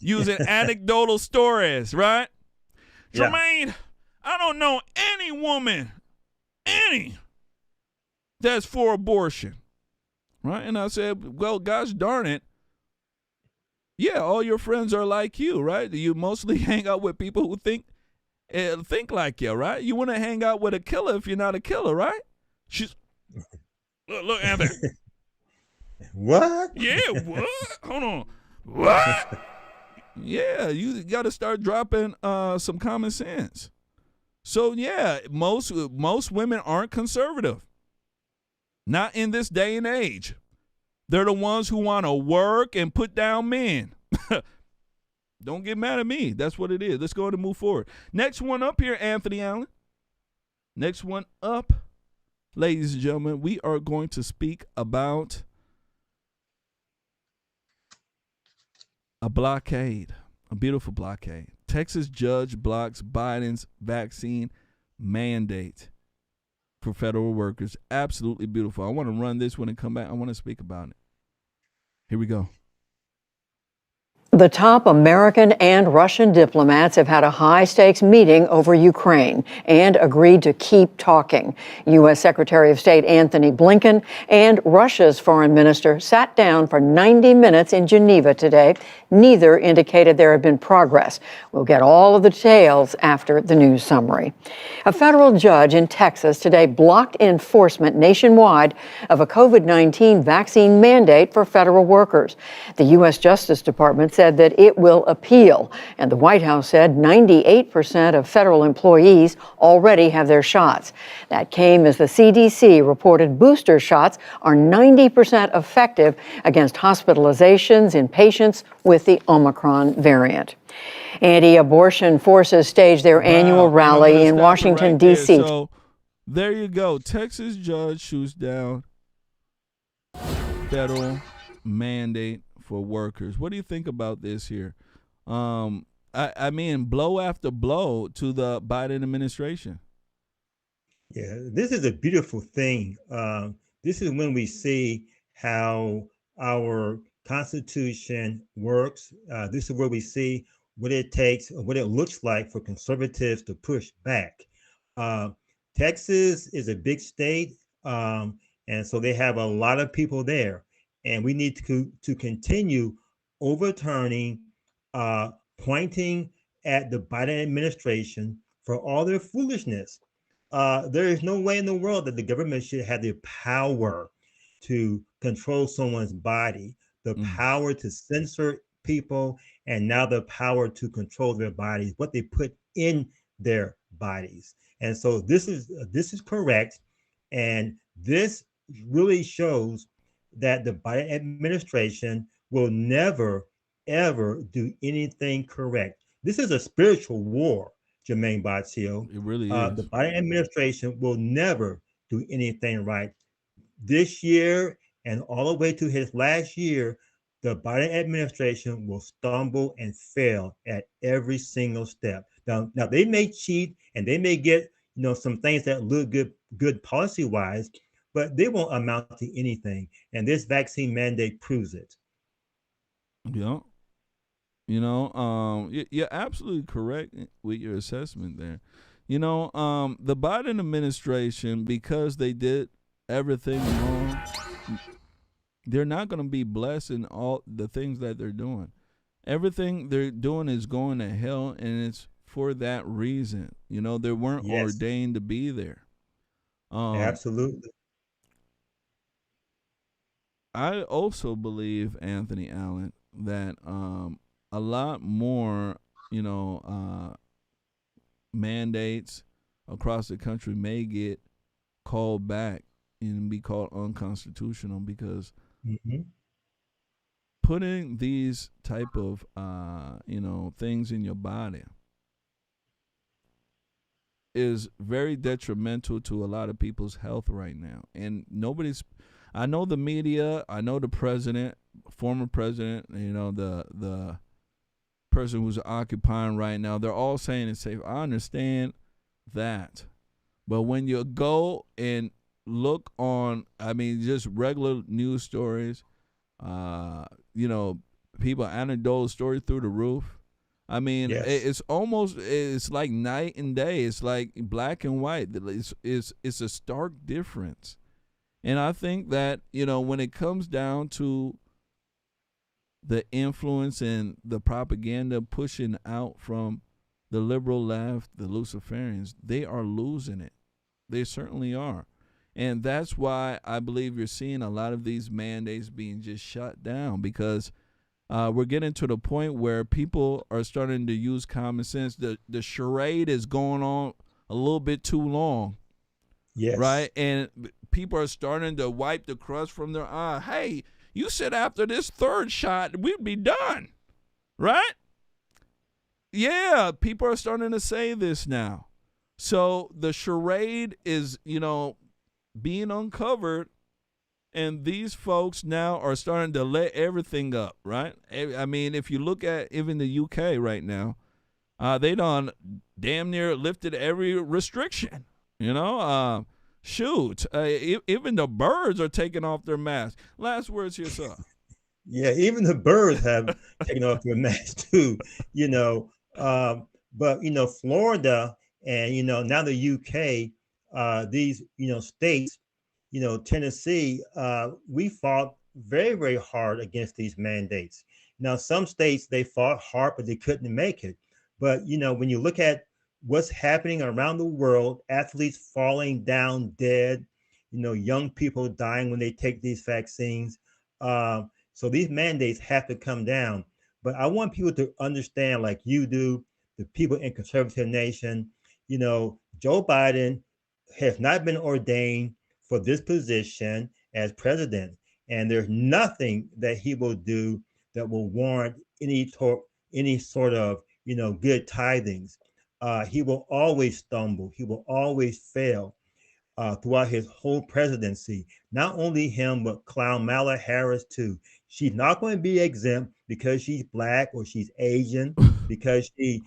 Using anecdotal stories, right? Yeah. JERMAIN, I don't know any woman, that's for abortion. Right? And I said, well, gosh darn it. Yeah, all your friends are like you, right? You mostly hang out with people who think like you, right? You want to hang out with a killer if you're not a killer, right? She's look, Anthony. What? Yeah, what? Hold on. What? Yeah, you got to start dropping some common sense. So yeah, most women aren't conservative. Not in this day and age. They're the ones who want to work and put down men. Don't get mad at me. That's what it is. Let's go ahead and move forward. Next one up here, Anthony Allen. Next one up, ladies and gentlemen, we are going to speak about a blockade, a beautiful blockade. Texas judge blocks Biden's vaccine mandate for federal workers. Absolutely beautiful. I want to run this one and come back. I want to speak about it. Here we go. The top American and Russian diplomats have had a high-stakes meeting over Ukraine and agreed to keep talking. U.S. Secretary of State Antony Blinken and Russia's foreign minister sat down for 90 minutes in Geneva today. Neither indicated there had been progress. We'll get all of the details after the news summary. A federal judge in Texas today blocked enforcement nationwide of a COVID-19 vaccine mandate for federal workers. The U.S. Justice Department said that it will appeal, and the White House said 98% of federal employees already have their shots. That came as the CDC reported booster shots are 90% effective against hospitalizations in patients with the Omicron variant. Anti-abortion forces staged their annual rally in Washington, D.C. So there you go. Texas judge shoots down federal mandate for workers. What do you think about this here? I mean, blow after blow to the Biden administration. Yeah, this is a beautiful thing. This is when we see how our Constitution works. This is where we see what it takes, what it looks like for conservatives to push back. Texas is a big state, and so they have a lot of people there. And we need to continue overturning, pointing at the Biden administration for all their foolishness. There is no way in the world that the government should have the power to control someone's body, the power to censor people, and now the power to control their bodies, what they put in their bodies. And so this is correct, and this really shows that the Biden administration will never, ever do anything correct. This is a spiritual war, Jermaine BOTSIO. It really is. The Biden administration will never do anything right. This year and all the way to his last year, the Biden administration will stumble and fail at every single step. Now they may cheat and they may get some things that look good policy-wise, but they won't amount to anything. And this vaccine mandate proves it. Yeah. You're absolutely correct with your assessment there. The Biden administration, because they did everything wrong, they're not going to be blessed in all the things that they're doing. Everything they're doing is going to hell, and it's for that reason. They weren't ordained to be there. Absolutely. I also believe, Anthony Allen, that a lot more, mandates across the country may get called back and be called unconstitutional because putting these type of, things in your body is very detrimental to a lot of people's health right now. And I know the media, I know the president, former president, the person who's occupying right now, they're all saying it's safe. I understand that. But when you go and look on, just regular news stories, people anecdotal stories through the roof. I mean, Yes. it's like night and day. It's like black and white. It's a stark difference. And I think that, when it comes down to the influence and the propaganda pushing out from the liberal left, the Luciferians, they are losing it. They certainly are. And that's why I believe you're seeing a lot of these mandates being just shut down, because we're getting to the point where people are starting to use common sense. The charade is going on a little bit too long. Yes. Right? And people are starting to wipe the crust from their eye. Hey, you said after this third shot, we'd be done. Right? Yeah, people are starting to say this now. So the charade is, being uncovered, and these folks now are starting to let everything up, right? I mean, if you look at even the UK right now, they done damn near lifted every restriction, shoot, even the birds are taking off their masks. Last words here, sir. Yeah, even the birds have taken off their masks too, but Florida and now the UK, these states, Tennessee, we fought very, very hard against these mandates. Now some states, they fought hard, but they couldn't make it. But when you look at what's happening around the world, athletes falling down dead, young people dying when they take these vaccines, so these mandates have to come down. But I want people to understand, like you do, the people in Conservative Nation, Joe Biden has not been ordained for this position as president. And there's nothing that he will do that will warrant any sort of, good tidings. He will always stumble. He will always fail throughout his whole presidency. Not only him, but Kamala Harris too. She's not going to be exempt because she's black or she's Asian, because she,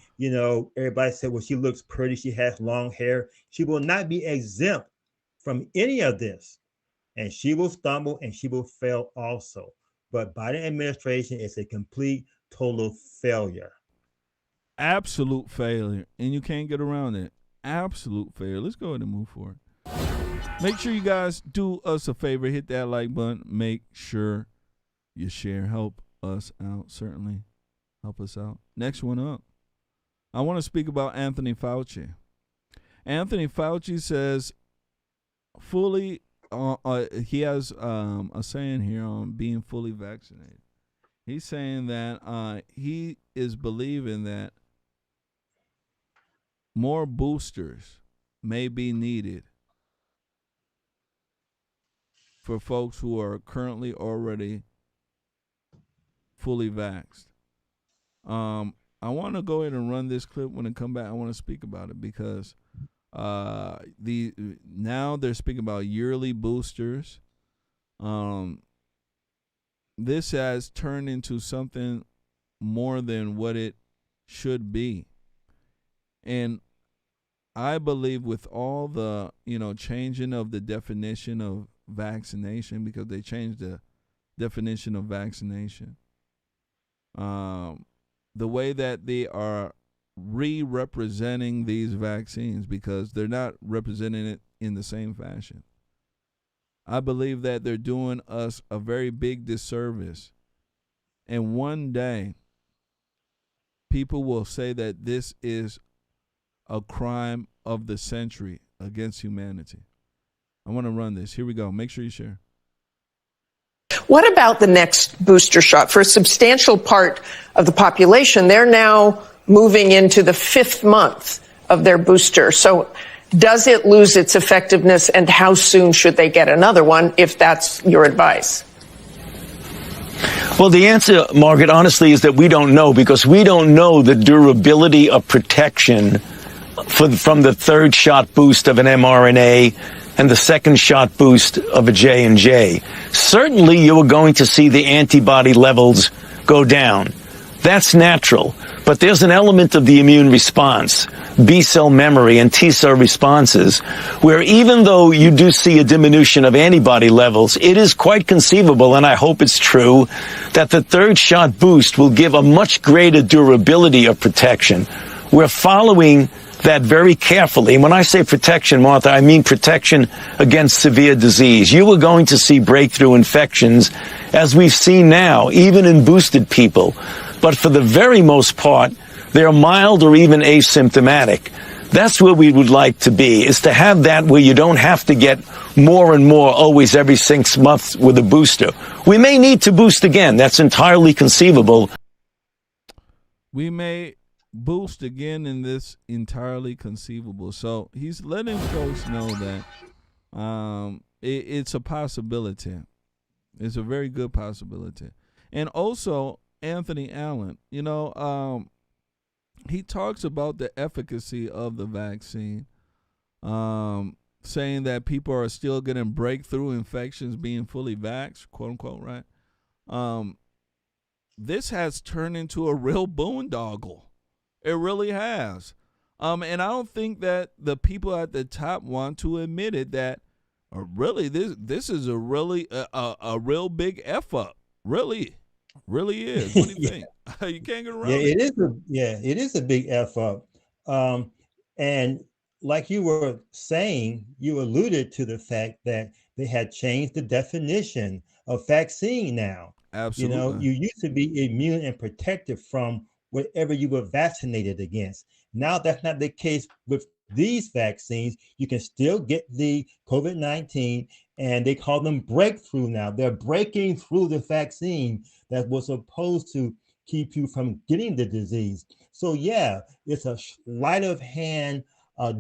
everybody said, well, she looks pretty, she has long hair. She will not be exempt from any of this. And she will stumble and she will fail also. But Biden administration is a complete, total failure. Absolute failure. And you can't get around it. Absolute failure. Let's go ahead and move forward. Make sure you guys do us a favor. Hit that like button. Make sure you share. Help us out. Certainly help us out. Next one up. I want to speak about Anthony Fauci. Anthony Fauci says he has a saying here on being fully vaccinated. He's saying that he is believing that more boosters may be needed for folks who are currently already fully vaxxed. I want to go ahead and run this clip. When I come back, I want to speak about it because now they're speaking about yearly boosters. This has turned into something more than what it should be. And I believe with all the, changing of the definition of vaccination, because they changed the definition of vaccination, the way that they are re-representing these vaccines, because they're not representing it in the same fashion. I believe that they're doing us a very big disservice. And one day, people will say that this is a crime of the century against humanity. I want to run this. Here we go. Make sure you share. What about the next booster shot? For a substantial part of the population, they're now moving into the 5th month of their booster. So does it lose its effectiveness, and how soon should they get another one, if that's your advice? Well, the answer, Margaret, honestly, is that we don't know, because we don't know the durability of protection from the 3rd shot boost of an mRNA and the 2nd shot boost of a J&J. Certainly, you are going to see the antibody levels go down. That's natural. But there's an element of the immune response, B-cell memory and T-cell responses, where even though you do see a diminution of antibody levels, it is quite conceivable, and I hope it's true, that the third shot boost will give a much greater durability of protection. We're following that very carefully. And when I say protection, Martha, I mean protection against severe disease. You are going to see breakthrough infections, as we've seen now, even in boosted people. But for the very most part, they're mild or even asymptomatic. That's where we would like to be, is to have that where you don't have to get more and more always every 6 months with a booster. We may need to boost again. That's entirely conceivable. We may boost again in this entirely conceivable. So he's letting folks know that it's a possibility. It's a very good possibility. And also, Anthony Allen, he talks about the efficacy of the vaccine, saying that people are still getting breakthrough infections being fully vaxxed, quote unquote, right? This has turned into a real boondoggle. It really has. And I don't think that the people at the top want to admit it, that really this is a really a real big F up. Really is. What do you think? You can't get around it. It is a big F up. And like you were saying, you alluded to the fact that they had changed the definition of vaccine now. Absolutely. You used to be immune and protected from whatever you were vaccinated against. Now that's not the case with these vaccines. You can still get the COVID-19, and they call them breakthrough now. They're breaking through the vaccine that was supposed to keep you from getting the disease. So yeah, it's a sleight of hand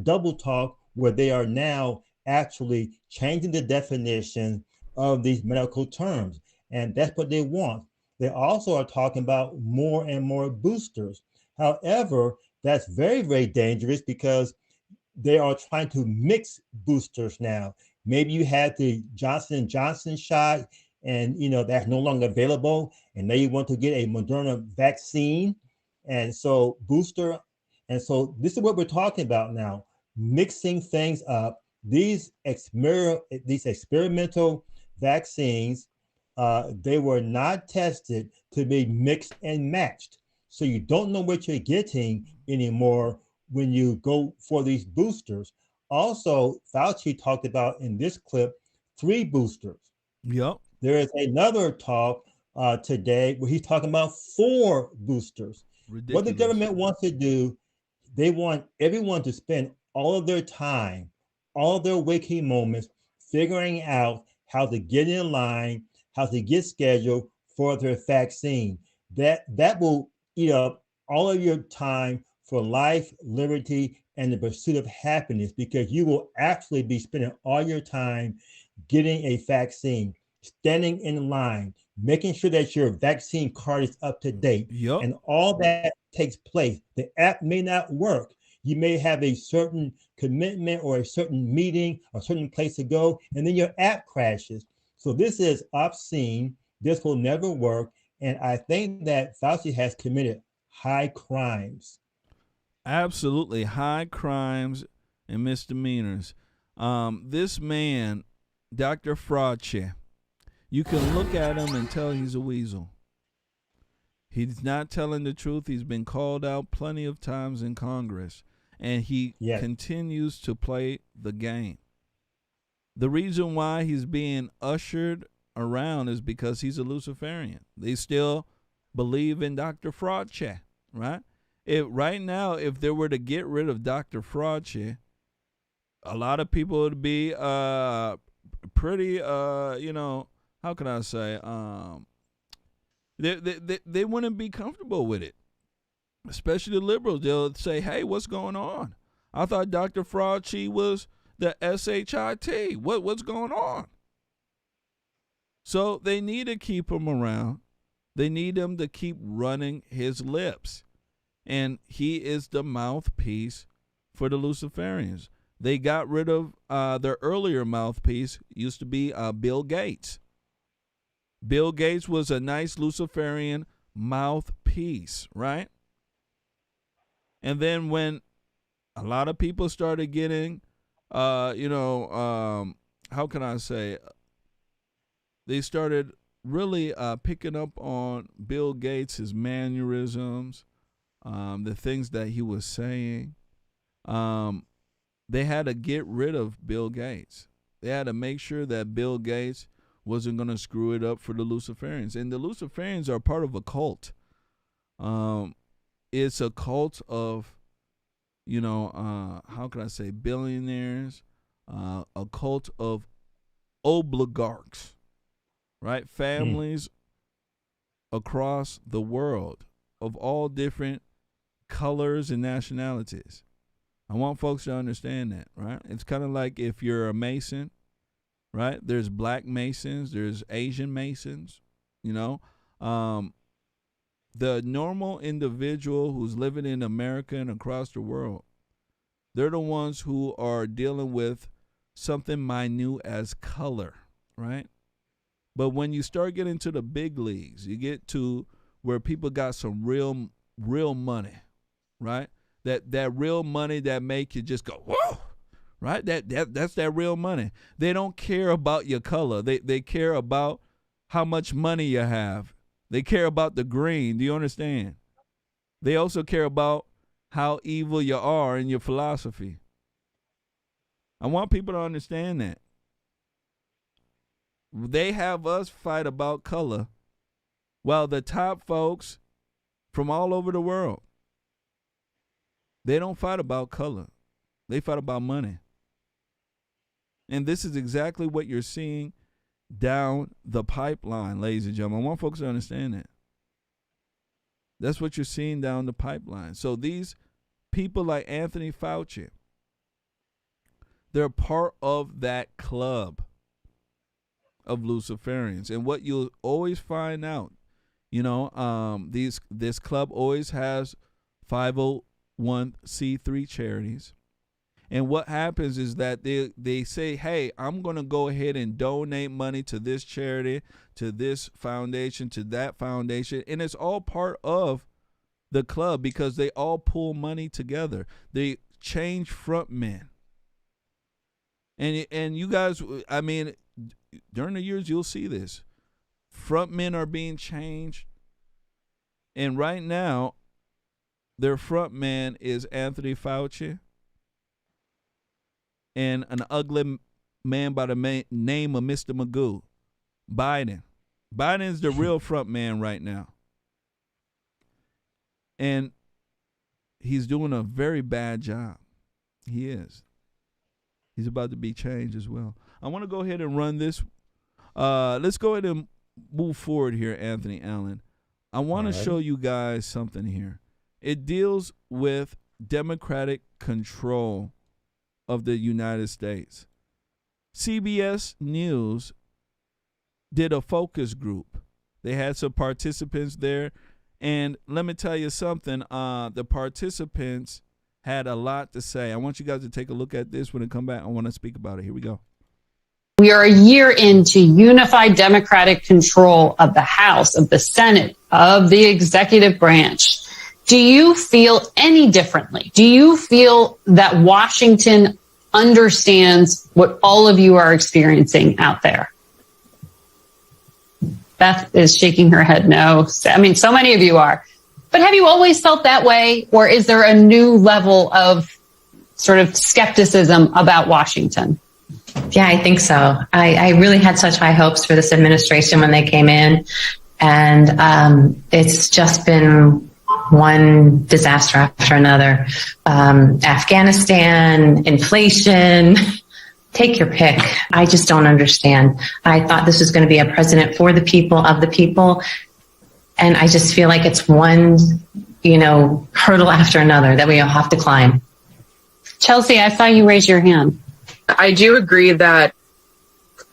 double talk where they are now actually changing the definition of these medical terms. And that's what they want. They also are talking about more and more boosters. However, that's very, very dangerous because they are trying to mix boosters now. Maybe you had the Johnson & Johnson shot and that's no longer available, and now you want to get a Moderna vaccine, and so booster. And so this is what we're talking about now, mixing things up. These experimental vaccines, they were not tested to be mixed and matched. So you don't know what you're getting anymore when you go for these boosters. Also, Fauci talked about in this clip 3 boosters. Yep. There is another talk today where he's talking about 4 boosters. Ridiculous. What the government wants to do, they want everyone to spend all of their time, all of their waking moments, figuring out how to get in line, how to get scheduled for their vaccine. That will eat up all of your time for life, liberty, and the pursuit of happiness, because you will actually be spending all your time getting a vaccine, standing in line, making sure that your vaccine card is up to date. Yep. And all that takes place. The app may not work. You may have a certain commitment or a certain meeting or a certain place to go, and then your app crashes. So this is obscene. This will never work. And I think that Fauci has committed high crimes. Absolutely. High crimes and misdemeanors. This man, Dr. Fauci, you can look at him and tell he's a weasel. He's not telling the truth. He's been called out plenty of times in Congress, and he continues to play the game. The reason why he's being ushered around is because he's a Luciferian. They still believe in Dr. Fauci, right? Right now, if they were to get rid of Dr. Fauci, a lot of people would be pretty, how can I say, they wouldn't be comfortable with it, especially the liberals. They'll say, hey, what's going on? I thought Dr. Fauci was the SHIT. What's going on? So they need to keep him around. They need him to keep running his lips. And he is the mouthpiece for the Luciferians. They got rid of their earlier mouthpiece, used to be Bill Gates. Bill Gates was a nice Luciferian mouthpiece peace, right? And then when a lot of people started getting, how can I say, they started really picking up on Bill Gates' mannerisms, the things that he was saying. They had to get rid of Bill Gates. They had to make sure that Bill Gates wasn't going to screw it up for the Luciferians. And the Luciferians are part of a cult. It's a cult of, how can I say, billionaires, a cult of oligarchs, right? Families across the world of all different colors and nationalities. I want folks to understand that, right? It's kind of like if you're a Mason, right? There's black Masons, there's Asian Masons, the normal individual who's living in America and across the world, they're the ones who are dealing with something minute as color, right? But when you start getting to the big leagues, you get to where people got some real money, right? That real money that make you just go, whoa, right? That's that real money. They don't care about your color. They care about how much money you have. They care about the green. Do you understand? They also care about how evil you are in your philosophy. I want people to understand that. They have us fight about color while the top folks from all over the world, they don't fight about color. They fight about money. And this is exactly what you're seeing down the pipeline, ladies and gentlemen. I want folks to understand that. That's what you're seeing down the pipeline. So these people like Anthony Fauci, they're part of that club of Luciferians. And what you'll always find out, this club always has 501c3 charities. And what happens is that they say, hey, I'm going to go ahead and donate money to this charity, to this foundation, to that foundation. And it's all part of the club because they all pull money together. They change front men. And you guys, I mean, during the years, you'll see this. Front men are being changed. And right now, their front man is Anthony Fauci and an ugly man by the name of Mr. Magoo, Biden. Biden's the real front man right now. And he's doing a very bad job. He is. He's about to be changed as well. I want to go ahead and run this. Let's go ahead and move forward here, Anthony Allen. I want to show you guys something here. It deals with democratic control of the United States. CBS News did a focus group. They had some participants there. And let me tell you something. The participants had a lot to say. I want you guys to take a look at this. When I come back, I want to speak about it. Here we go. We are a year into unified democratic control of the House, of the Senate, of the executive branch. Do you feel any differently? Do you feel that Washington understands what all of you are experiencing out there? Beth is shaking her head no. I mean, so many of you are. But have you always felt that way? Or is there a new level of sort of skepticism about Washington? Yeah, I think so. I really had such high hopes for this administration when they came in. And it's just been one disaster after another. Afghanistan, inflation, take your pick. I just don't understand. I thought this was going to be a president for the people, of the people. And I just feel like it's one, hurdle after another that we all have to climb. Chelsea, I saw you raise your hand. I do agree that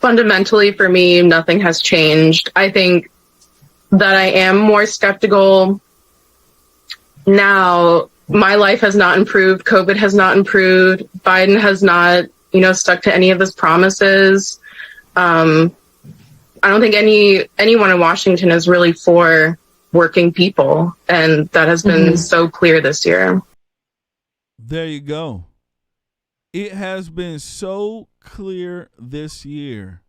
fundamentally for me, nothing has changed. I think that I am more skeptical now. My life has not improved. COVID has not improved. Biden has not, stuck to any of his promises. I don't think anyone in Washington is really for working people. And that has been so clear this year. There you go. It has been so clear this year.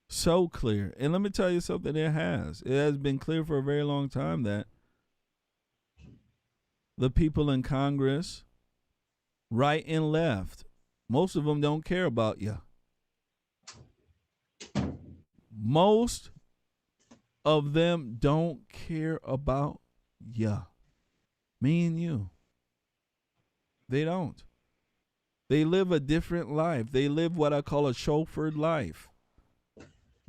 So clear. And let me tell you something, it has. It has been clear for a very long time that the people in Congress, right and left, most of them don't care about you. Most of them don't care about you. Me and you. They don't. They live a different life. They live what I call a chauffeured life.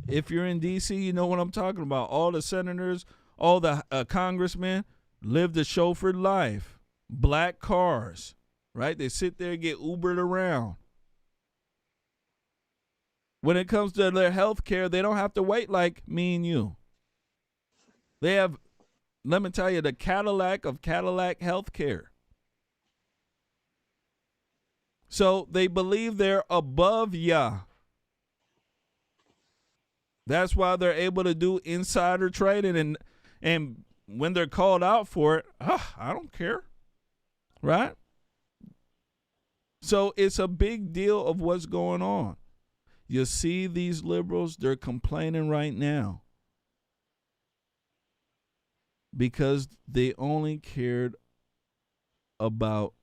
If you're in D.C., you know what I'm talking about. All the senators, all the congressmen live the chauffeured life. Black cars, right? They sit there and get Ubered around. When it comes to their health care, they don't have to wait like me and you. They have, let me tell you, the Cadillac of Cadillac health care. So they believe they're above ya. That's why they're able to do insider trading, and when they're called out for it, I don't care, right? So it's a big deal of what's going on. You see these liberals, they're complaining right now because they only cared about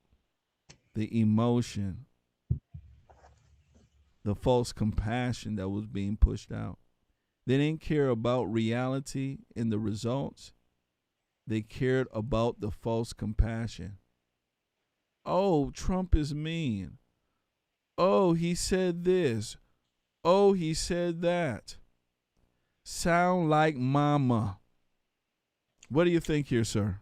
the emotion, the false compassion that was being pushed out. They didn't care about reality and the results. They cared about the false compassion. Oh, Trump is mean. Oh, he said this. Oh, he said that. Sound like mama. What do you think here, sir?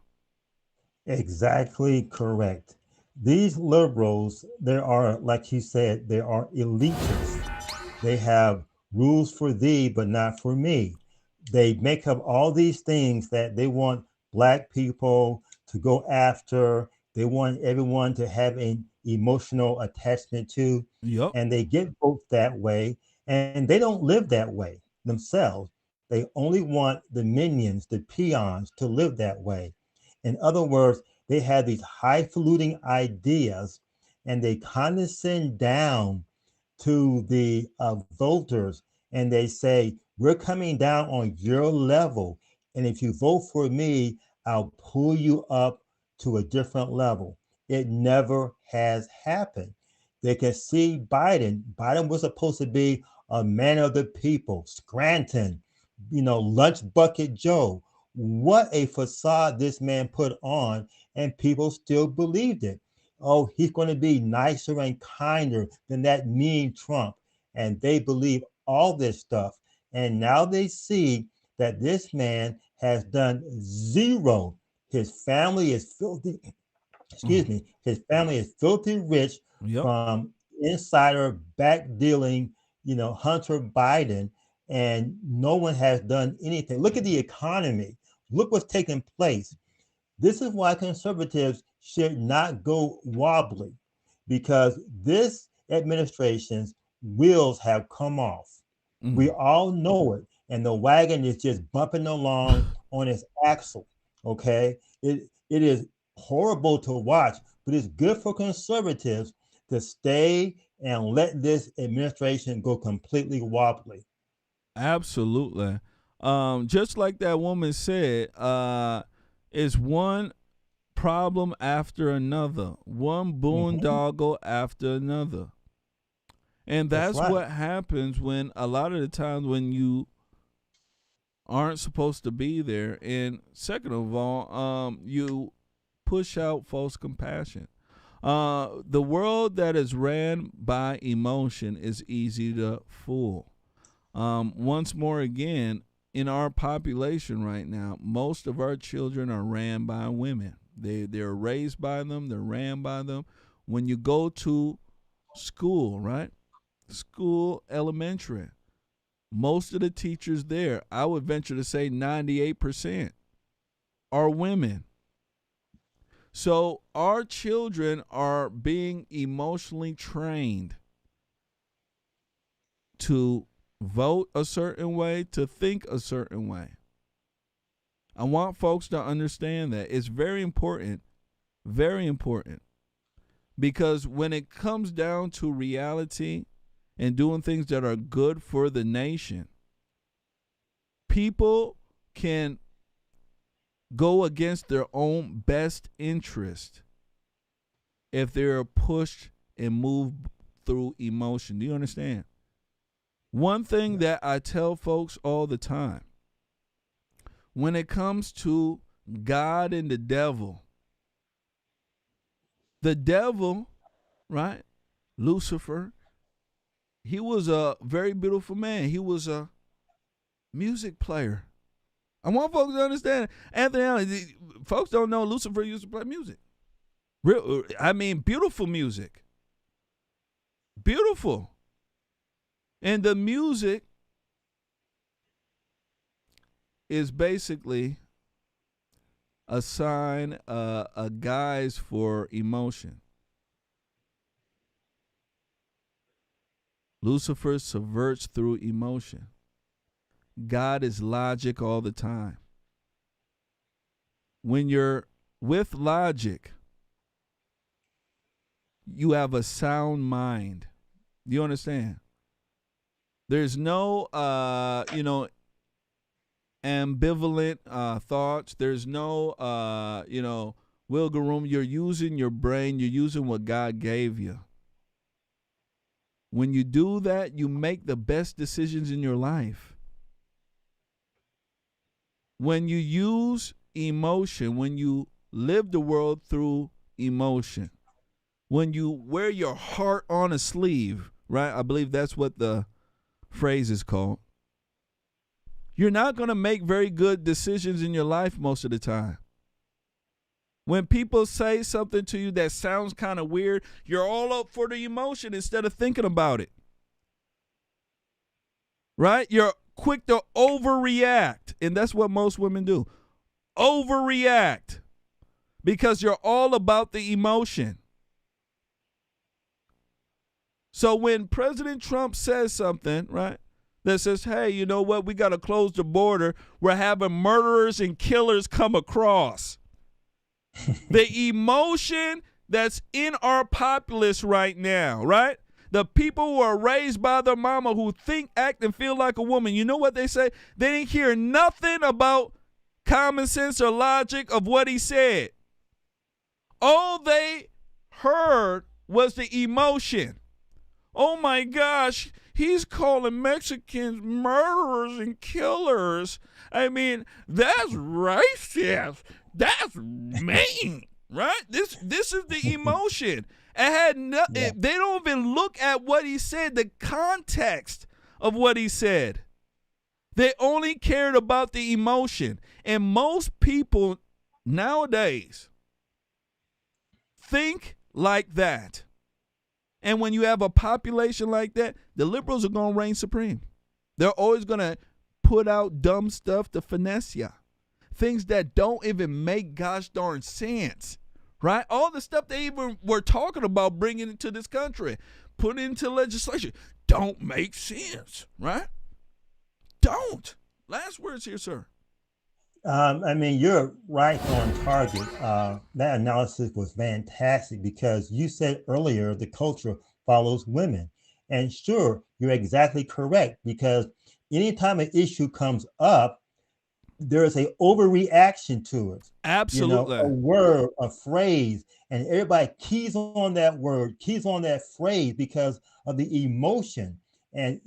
Exactly correct. These liberals, there are, like you said, they are elitists. They have rules for thee, but not for me. They make up all these things that they want Black people to go after. They want everyone to have an emotional attachment to. Yep. And they get votes that way. And they don't live that way themselves. They only want the minions, the peons, to live that way. In other words, they have these highfalutin ideas and they condescend down to the voters, and they say, we're coming down on your level. And if you vote for me, I'll pull you up to a different level. It never has happened. They can see Biden. Biden was supposed to be a man of the people, Scranton, lunch bucket Joe. What a facade this man put on, and people still believed it. Oh, he's going to be nicer and kinder than that mean Trump. And they believe all this stuff. And now they see that this man has done zero. His family is filthy. Excuse me. His family is filthy rich from insider back dealing, Hunter Biden. And no one has done anything. Look at the economy. Look what's taking place. This is why conservatives should not go wobbly, because this administration's wheels have come off. We all know it, and the wagon is just bumping along on its axle. Okay, it is horrible to watch, but it's good for conservatives to stay and let this administration go completely wobbly. Absolutely. Just like that woman said, is one problem after another, one boondoggle after another. And that's right. what happens when a lot of the times when you aren't supposed to be there. And second of all, you push out false compassion. The world that is ran by emotion is easy to fool. Once more again, in our population right now, most of our children are ran by women. They're raised by them. They're ran by them. When you go to school, right? School, elementary, most of the teachers there, I would venture to say 98% are women. So our children are being emotionally trained to vote a certain way, to think a certain way. I want folks to understand that. It's very important, because when it comes down to reality and doing things that are good for the nation, people can go against their own best interest if they're pushed and moved through emotion. Do you understand? One thing that I tell folks all the time, when it comes to God and the devil, right, Lucifer, he was a very beautiful man. He was a music player. I want folks to understand. Anthony Allen, folks don't know Lucifer used to play music. Beautiful music. Beautiful. And the music is basically a sign, a guise for emotion. Lucifer subverts through emotion. God is logic all the time. When you're with logic, you have a sound mind. Do you understand? There's no, ambivalent thoughts. There's no, wiggle room. You're using your brain. You're using what God gave you. When you do that, you make the best decisions in your life. When you use emotion, when you live the world through emotion, when you wear your heart on a sleeve, right? I believe that's what the phrase is called. You're not going to make very good decisions in your life most of the time. When people say something to you that sounds kind of weird, you're all up for the emotion instead of thinking about it. Right? You're quick to overreact, and that's what most women do. Overreact because you're all about the emotion. So when President Trump says something, right, that says, hey, you know what, we got to close the border, we're having murderers and killers come across. The emotion that's in our populace right now, right? The people who are raised by their mama, who think, act, and feel like a woman, you know what they say? They didn't hear nothing about common sense or logic of what he said. All they heard was the emotion. Oh my gosh, he's calling Mexicans murderers and killers. I mean, that's racist. That's mean, right? This is the emotion. They don't even look at what he said, the context of what he said. They only cared about the emotion. And most people nowadays think like that. And when you have a population like that, the liberals are going to reign supreme. They're always going to put out dumb stuff to finesse you. Things that don't even make gosh darn sense, right? All the stuff they even were talking about bringing into this country, putting into legislation, don't make sense, right? Don't. Last words here, sir. You're right on target. That analysis was fantastic because you said earlier the culture follows women. And sure, you're exactly correct because anytime an issue comes up, there is a overreaction to it. Absolutely. A word, a phrase, and everybody keys on that word, keys on that phrase because of the emotion. And,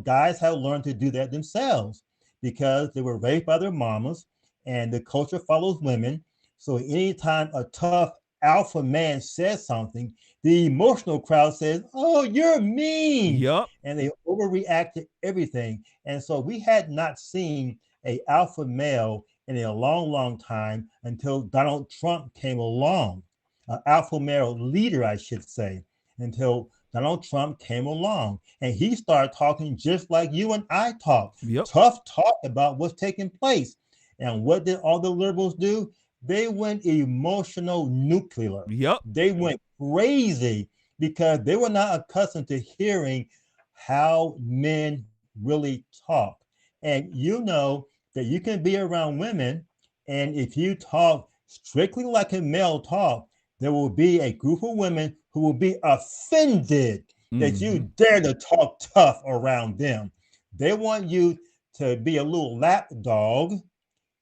guys have learned to do that themselves because they were raised by their mamas and the culture follows women. So anytime a tough alpha man says something, the emotional crowd says, oh, you're mean. Yep. And they overreact to everything. And so we had not seen an alpha male in a long, long time until Donald Trump came along. An alpha male leader, I should say, until Donald Trump came along. And he started talking just like you and I talk. Yep. Tough talk about what's taking place. And what did all the liberals do? They went emotional nuclear. Yep. They went crazy because they were not accustomed to hearing how men really talk. And you know that you can be around women And if you talk strictly like a male talk, there will be a group of women who will be offended that you dare to talk tough around them. They want you to be a little lap dog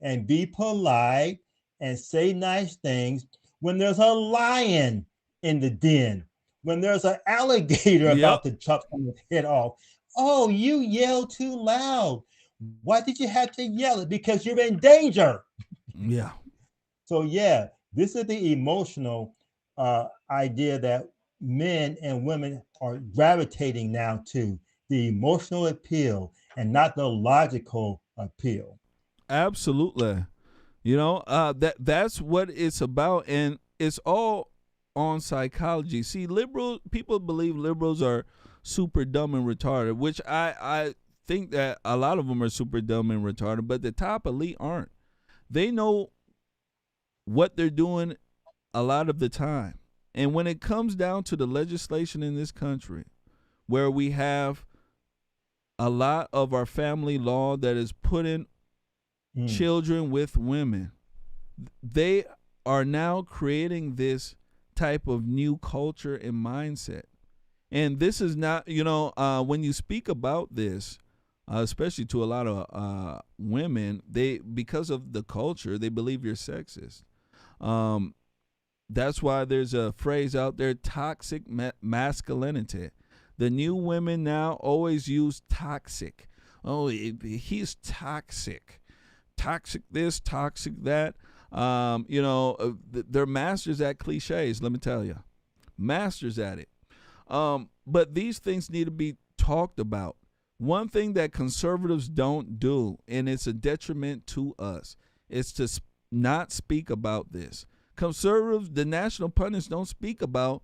and be polite and say nice things when there's a lion in the den, when there's an alligator about to chop someone's head off. Oh, you yell too loud. Why did you have to yell it? Because you're in danger. Yeah. So yeah, this is the emotional idea that men and women are gravitating now to, the emotional appeal and not the logical appeal. Absolutely. You know, that's what it's about, and it's all on psychology. See, people believe liberals are super dumb and retarded, which I think that a lot of them are super dumb and retarded, but the top elite aren't. They know what they're doing a lot of the time. And when it comes down to the legislation in this country, where we have a lot of our family law that is putting children with women, they are now creating this type of new culture and mindset. And this is not, when you speak about this, especially to a lot of women, because of the culture, they believe you're sexist. That's why there's a phrase out there, toxic masculinity. The new women now always use toxic. Oh, he's toxic. Toxic this, toxic that. They're masters at cliches, let me tell you. Masters at it. But these things need to be talked about. One thing that conservatives don't do, and it's a detriment to us, is to not speak about this. Conservatives, the national pundits, don't speak about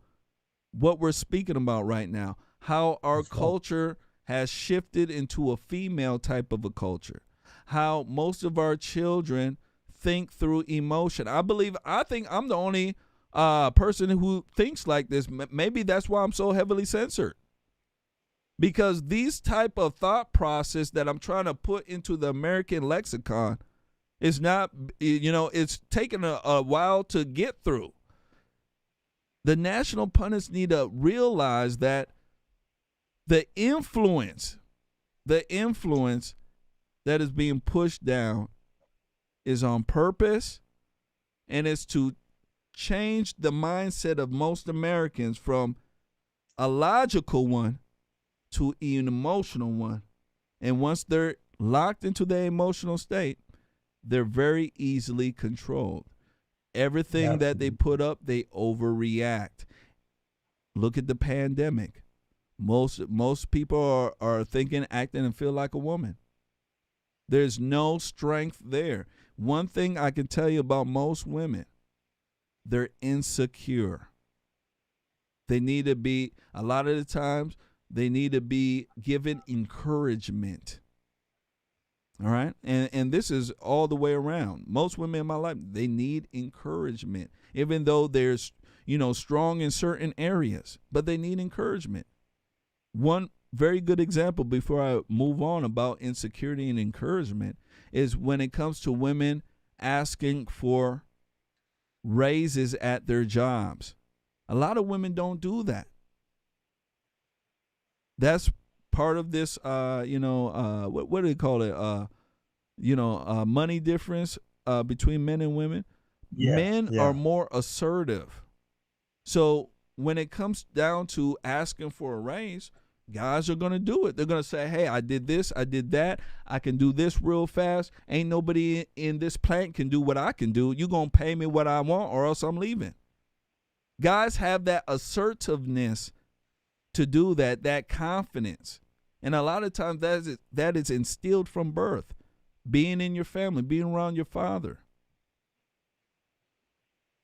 what we're speaking about right now, how our culture has shifted into a female type of a culture, how most of our children think through emotion. I think I'm the only person who thinks like this. Maybe that's why I'm so heavily censored, because these type of thought process that I'm trying to put into the American lexicon is not, it's taken a while to get through. The national pundits need to realize that the influence that is being pushed down is on purpose, and it's to change the mindset of most Americans from a logical one to an emotional one. And once they're locked into their emotional state, they're very easily controlled. Everything that they put up, they overreact. Look at the pandemic. Most people are thinking, acting, and feel like a woman. There's no strength there. One thing I can tell you about most women, they're insecure. They need to be, a lot of the times, they need to be given encouragement. All right? And this is all the way around. Most women in my life, they need encouragement, even though they're, strong in certain areas, but they need encouragement. One very good example before I move on about insecurity and encouragement is when it comes to women asking for raises at their jobs. A lot of women don't do that. That's part of this, what do they call it? Money difference between men and women. Men are more assertive. So when it comes down to asking for a raise, guys are going to do it. They're going to say, hey, I did this, I did that. I can do this real fast. Ain't nobody in this plant can do what I can do. You're going to pay me what I want or else I'm leaving. Guys have that assertiveness to do that confidence. And a lot of times that is instilled from birth, being in your family, being around your father.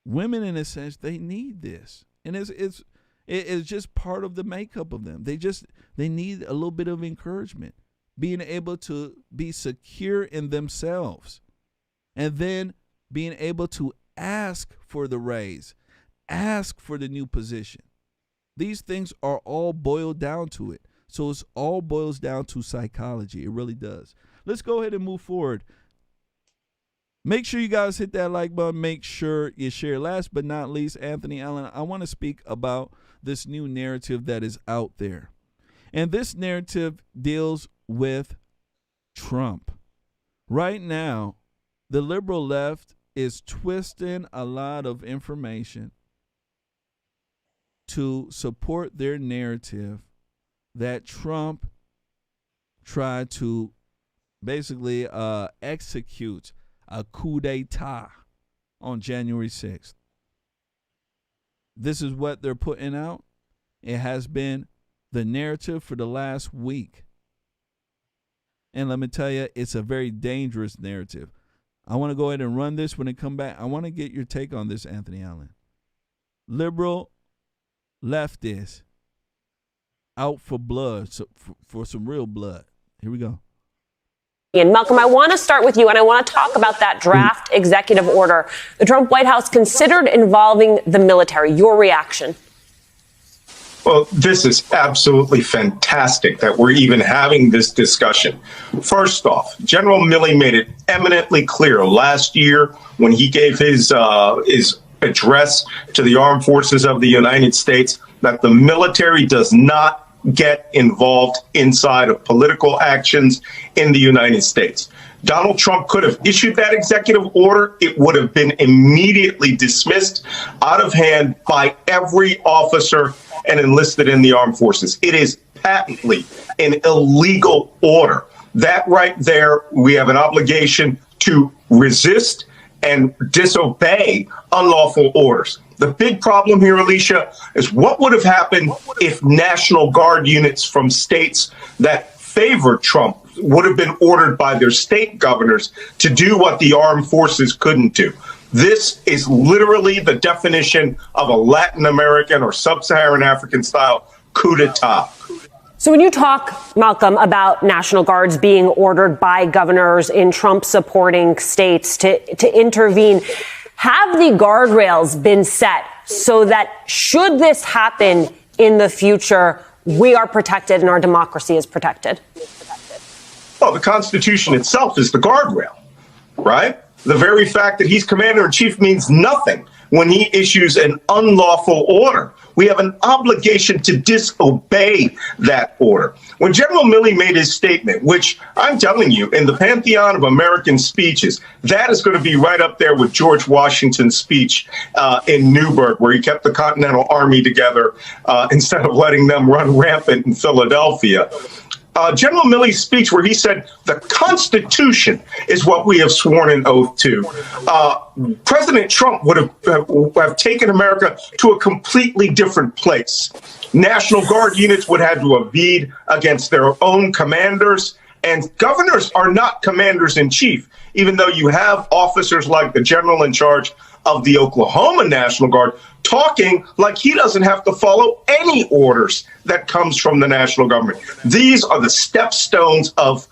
Women, in a sense, they need this. And it's just part of the makeup of them. They need a little bit of encouragement, being able to be secure in themselves, and then being able to ask for the raise, ask for the new position. These things are all boiled down to it. So it all boils down to psychology. It really does. Let's go ahead and move forward. Make sure you guys hit that like button. Make sure you share. Last but not least, Anthony Allen, I want to speak about this new narrative that is out there. And this narrative deals with Trump. Right now, the liberal left is twisting a lot of information to support their narrative that Trump tried to basically execute a coup d'etat on January 6th. This is what they're putting out. It has been the narrative for the last week. And let me tell you, it's a very dangerous narrative. I want to go ahead and run this when it come back. I want to get your take on this, Anthony Allen. Liberal leftists out for blood, for some real blood. Here we go. And Malcolm, I want to start with you, and I want to talk about that draft executive order the Trump White House considered involving the military. Your reaction? Well, this is absolutely fantastic that we're even having this discussion. First off, General Milley made it eminently clear last year when he gave his address to the armed forces of the United States that the military does not get involved inside of political actions in the United States. Donald Trump could have issued that executive order. It would have been immediately dismissed out of hand by every officer and enlisted in the armed forces. It is patently an illegal order. That right there, we have an obligation to resist and disobey unlawful orders. The big problem here, Alicia, is what would have happened if National Guard units from states that favored Trump would have been ordered by their state governors to do what the armed forces couldn't do. This is literally the definition of a Latin American or sub-Saharan African style coup d'etat. So when you talk, Malcolm, about National Guards being ordered by governors in Trump-supporting states to intervene, have the guardrails been set so that should this happen in the future, we are protected and our democracy is protected? Well, the Constitution itself is the guardrail, right? The very fact that he's commander-in-chief means nothing when he issues an unlawful order. We have an obligation to disobey that order. When General Milley made his statement, which I'm telling you, in the pantheon of American speeches, that is going to be right up there with George Washington's speech in Newburgh, where he kept the Continental Army together instead of letting them run rampant in Philadelphia. General Milley's speech where he said the Constitution is what we have sworn an oath to. President Trump would have taken America to a completely different place. National Guard units would have to evade against their own commanders, and governors are not commanders in chief, even though you have officers like the general in charge of the Oklahoma National Guard talking like he doesn't have to follow any orders that comes from the national government. These are the stepstones of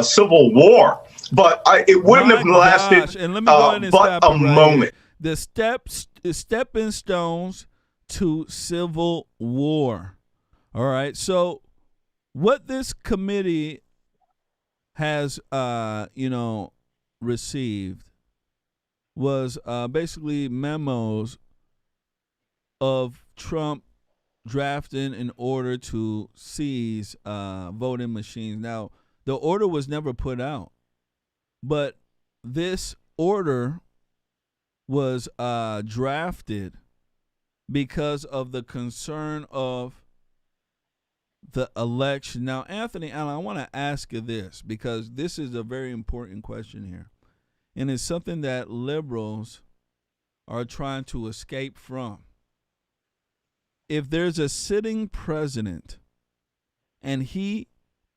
civil war. But it wouldn't have lasted but a moment. The stepping stones to civil war. All right. So what this committee has, received was basically memos of Trump drafting an order to seize voting machines. Now, the order was never put out, but this order was drafted because of the concern of the election. Now, Anthony Allen, I want to ask you this because this is a very important question here. And it's something that liberals are trying to escape from. If there's a sitting president and he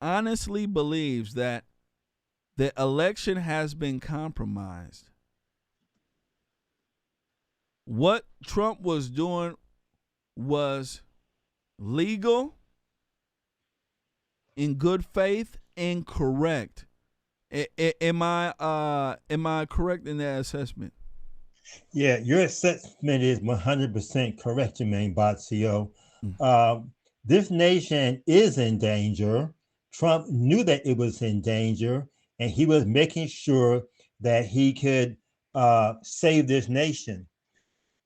honestly believes that the election has been compromised, what Trump was doing was legal, in good faith, and correct. Am I correct in that assessment? Yeah, your assessment is 100% correct, Jermaine BOTSIO. This nation is in danger. Trump knew that it was in danger, and he was making sure that he could save this nation.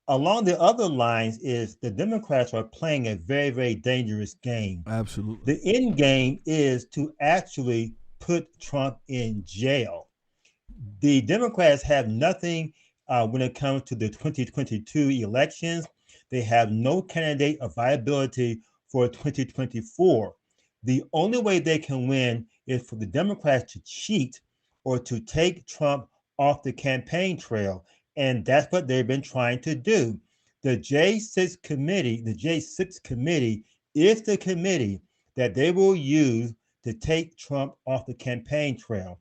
Along the other lines is the Democrats are playing a very, very dangerous game. Absolutely. The end game is to actually put Trump in jail. The Democrats have nothing when it comes to the 2022 elections. They have no candidate of viability for 2024. The only way they can win is for the Democrats to cheat or to take Trump off the campaign trail. And that's what they've been trying to do. The J6 committee is the committee that they will use to take Trump off the campaign trail.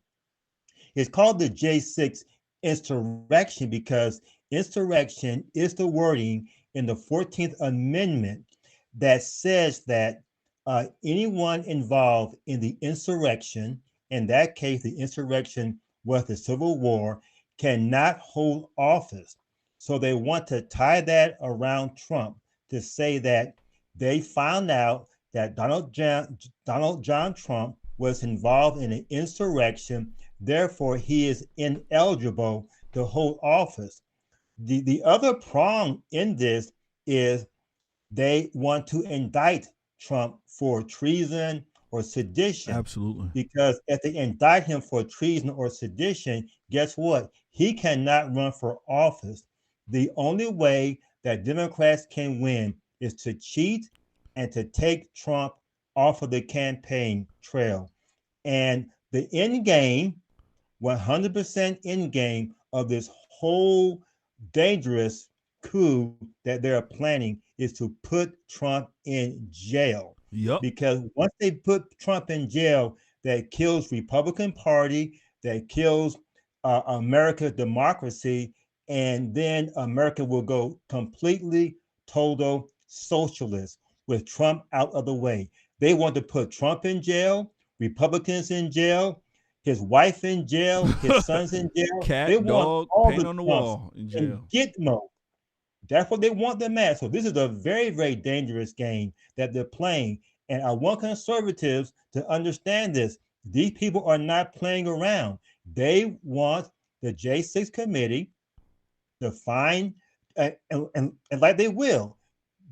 It's called the J6 insurrection because insurrection is the wording in the 14th Amendment that says that anyone involved in the insurrection, in that case, the insurrection was the Civil War, cannot hold office. So they want to tie that around Trump to say that they found out that Donald John Trump was involved in an insurrection, therefore he is ineligible to hold office. The other prong in this is they want to indict Trump for treason or sedition. Absolutely. Because if they indict him for treason or sedition, guess what? He cannot run for office. The only way that Democrats can win is to cheat and to take Trump off of the campaign trail. And the end game, 100% end game of this whole dangerous coup that they're planning is to put Trump in jail. Yep. Because once they put Trump in jail, that kills Republican Party, that kills America's democracy, and then America will go completely total socialist with Trump out of the way. They want to put Trump in jail, Republicans in jail, his wife in jail, his sons in jail. Cat, they dog, want all paint the on the Trumps wall in jail. Gitmo. That's what they want them at. So this is a very, very dangerous game that they're playing. And I want conservatives to understand this. These people are not playing around. They want the J6 committee to find, and like they will,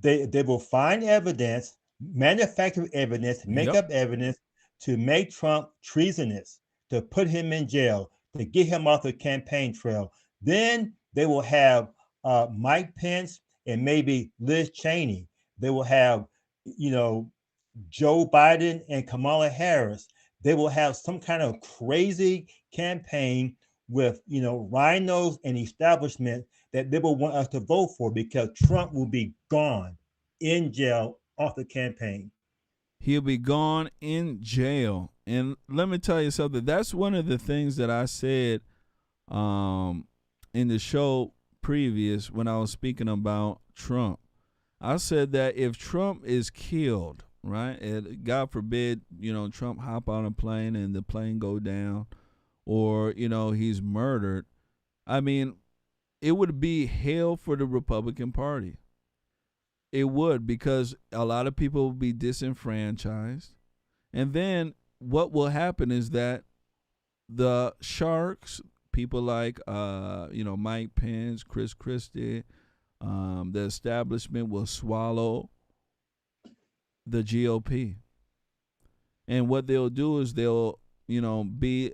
they will find evidence, manufacture evidence, make up evidence to make Trump treasonous, to put him in jail, to get him off the campaign trail. Then they will have Mike Pence and maybe Liz Cheney. They will have, Joe Biden and Kamala Harris. They will have some kind of crazy campaign with, rhinos and establishment that they will want us to vote for because Trump will be gone in jail off the campaign. He'll be gone in jail. And let me tell you something. That's one of the things that I said in the show previous when I was speaking about Trump. I said that if Trump is killed, right, and God forbid, Trump hop on a plane and the plane go down, or, he's murdered, I mean, it would be hell for the Republican Party. It would, because a lot of people will be disenfranchised. And then what will happen is that the sharks, people like, Mike Pence, Kristi, the establishment will swallow the GOP. And what they'll do is they'll, be,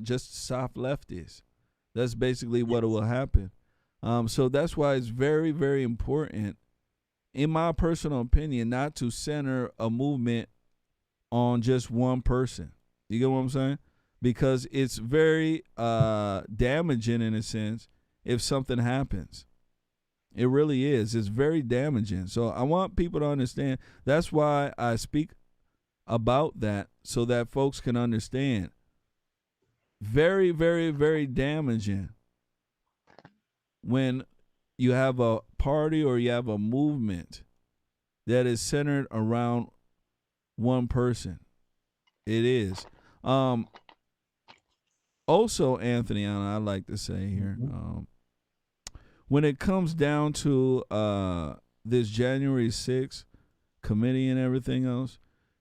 just soft lefties. That's basically what will happen. So that's why it's very, very important, in my personal opinion, not to center a movement on just one person. You get what I'm saying? Because it's very damaging, in a sense, if something happens. It really is. It's very damaging. So I want people to understand. That's why I speak about that, so that folks can understand. Very, very, very damaging when you have a party or you have a movement that is centered around one person. It is. Also, Anthony, I'd like to say here, when it comes down to this January 6th committee and everything else,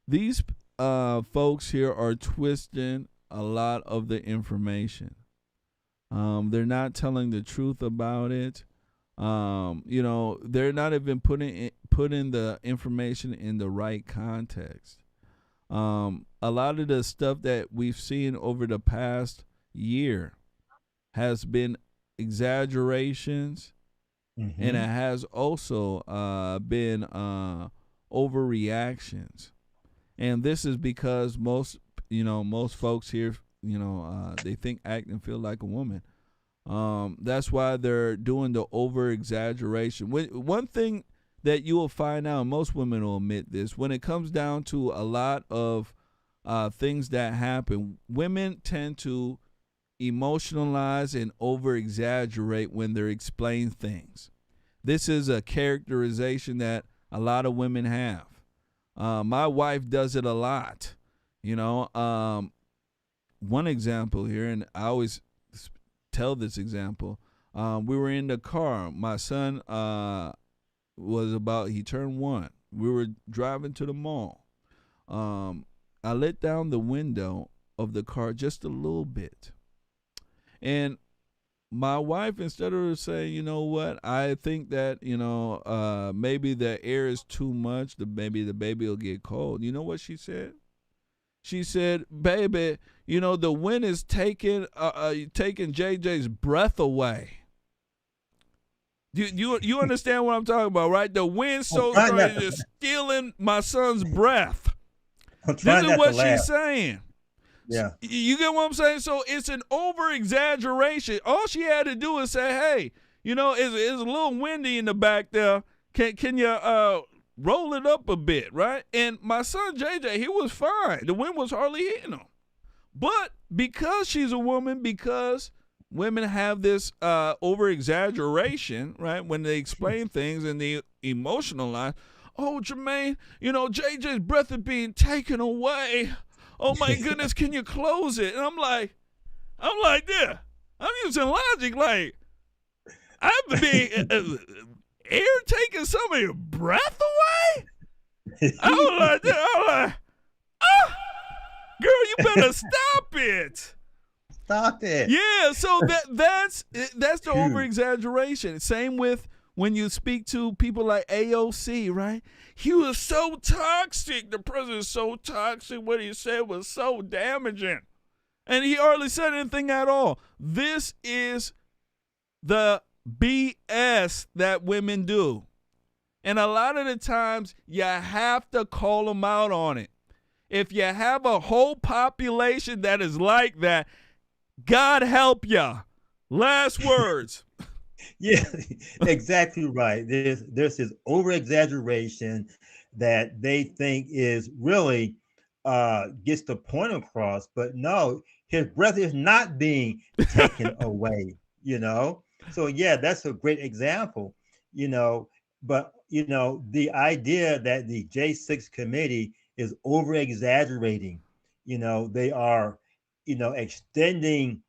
these folks here are twisting a lot of the information. They're not telling the truth about it. They're not even putting the information in the right context. A lot of the stuff that we've seen over the past year has been exaggerations, and it has also been overreactions. And this is because most folks here, they think, act, and feel like a woman. That's why they're doing the over exaggeration. One thing that you will find out, most women will admit this, when it comes down to a lot of things that happen, women tend to emotionalize and over exaggerate when they're explaining things. This is a characterization that a lot of women have. My wife does it a lot. One example here, and I always tell this example. We were in the car. My son he turned 1. We were driving to the mall. I let down the window of the car just a little bit. And my wife, instead of saying, you know what, I think that, maybe the air is too much, maybe the baby will get cold. You know what she said? She said, baby, the wind is taking JJ's breath away. You understand what I'm talking about, right? The wind so strong is stealing my son's breath. This is what she's saying. Yeah. You get what I'm saying? So it's an over-exaggeration. All she had to do is say, hey, it's a little windy in the back there. Can you roll it up a bit, right? And my son, JJ, he was fine. The wind was hardly hitting him. But because she's a woman, because women have this over-exaggeration, right, when they explain things and they emotionalize, oh, Jermaine, JJ's breath is being taken away. Oh my goodness, can you close it? And I'm like, yeah. I'm using logic. Like, I have to be air taking some of your breath away? I was like, girl, you better stop it. Stop it. Yeah, so that's the over exaggeration. Same with when you speak to people like AOC, right? He was so toxic. The president is so toxic. What he said was so damaging. And he hardly said anything at all. This is the BS that women do. And a lot of the times, you have to call them out on it. If you have a whole population that is like that, God help ya. Last words. Yeah, exactly right. There's this over-exaggeration that they think is really gets the point across, but no, his breath is not being taken away, So yeah, that's a great example, but the idea that the J6 committee is over-exaggerating, they are, extending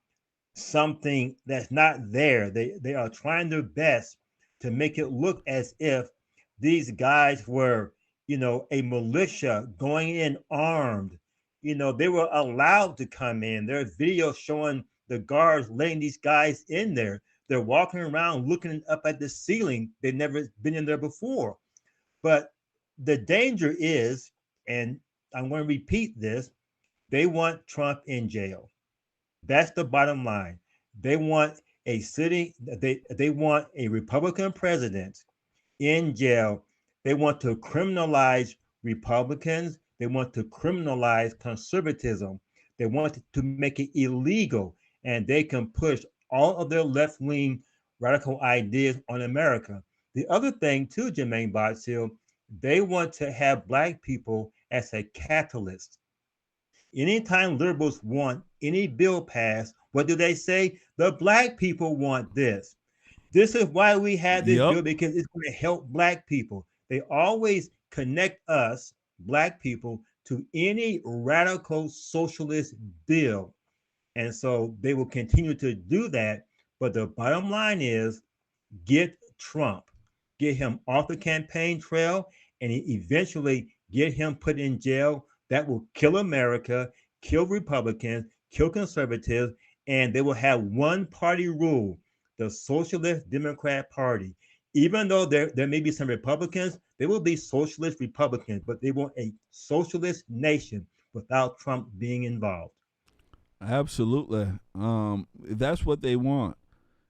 something that's not there. They are trying their best to make it look as if these guys were, a militia going in armed. They were allowed to come in. There's videos showing the guards letting these guys in there. They're walking around looking up at the ceiling. They've never been in there before. But the danger is, and I'm going to repeat this, they want Trump in jail. That's the bottom line. They want they want a Republican president in jail. They want to criminalize Republicans. They want to criminalize conservatism. They want to make it illegal, and they can push all of their left-wing radical ideas on America. The other thing too, Jermaine BOTSIO, they want to have Black people as a catalyst. Anytime liberals want any bill passed, what do they say? The Black people want this. This is why we have this bill, because it's going to help Black people. They always connect us, Black people, to any radical socialist bill. And so they will continue to do that. But the bottom line is get Trump, get him off the campaign trail, and eventually get him put in jail. That will kill America, kill Republicans, kill conservatives, and they will have one party rule, the Socialist Democrat Party. Even though there may be some Republicans, there will be socialist Republicans, but they want a socialist nation without Trump being involved. Absolutely. That's what they want.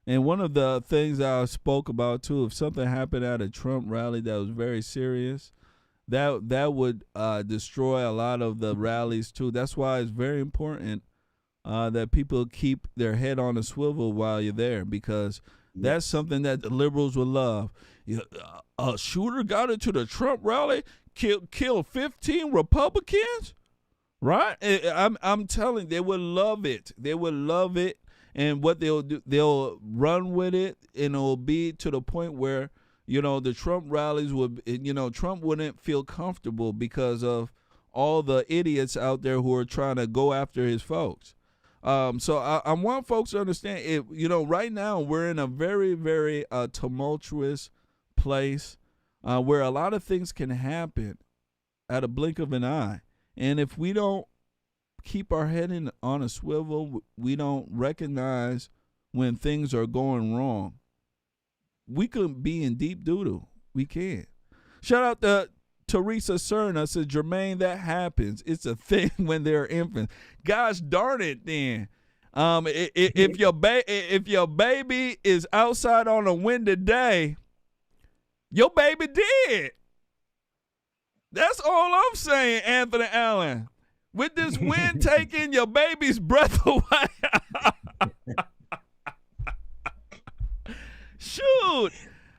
And one of the things I spoke about too, if something happened at a Trump rally that was very serious, that would destroy a lot of the rallies too. That's why it's very important that people keep their head on a swivel while you're there, because that's something that the liberals would love. A shooter got into the Trump rally, killed 15 Republicans, right? I'm telling you, they would love it. They would love it. And what they'll do, they'll run with it, and it'll be to the point where, the Trump rallies would, Trump wouldn't feel comfortable because of all the idiots out there who are trying to go after his folks. So I want folks to understand it. Right now we're in a very, very tumultuous place where a lot of things can happen at a blink of an eye. And if we don't keep our head on a swivel, we don't recognize when things are going wrong, we could be in deep doo-doo. We can. Shout out to Teresa Cerna says, Jermaine, that happens. It's a thing when they're infants. Gosh darn it, then. If your baby is outside on a windy day, your baby dead. That's all I'm saying, Anthony Allen. With this wind taking your baby's breath away. Shoot.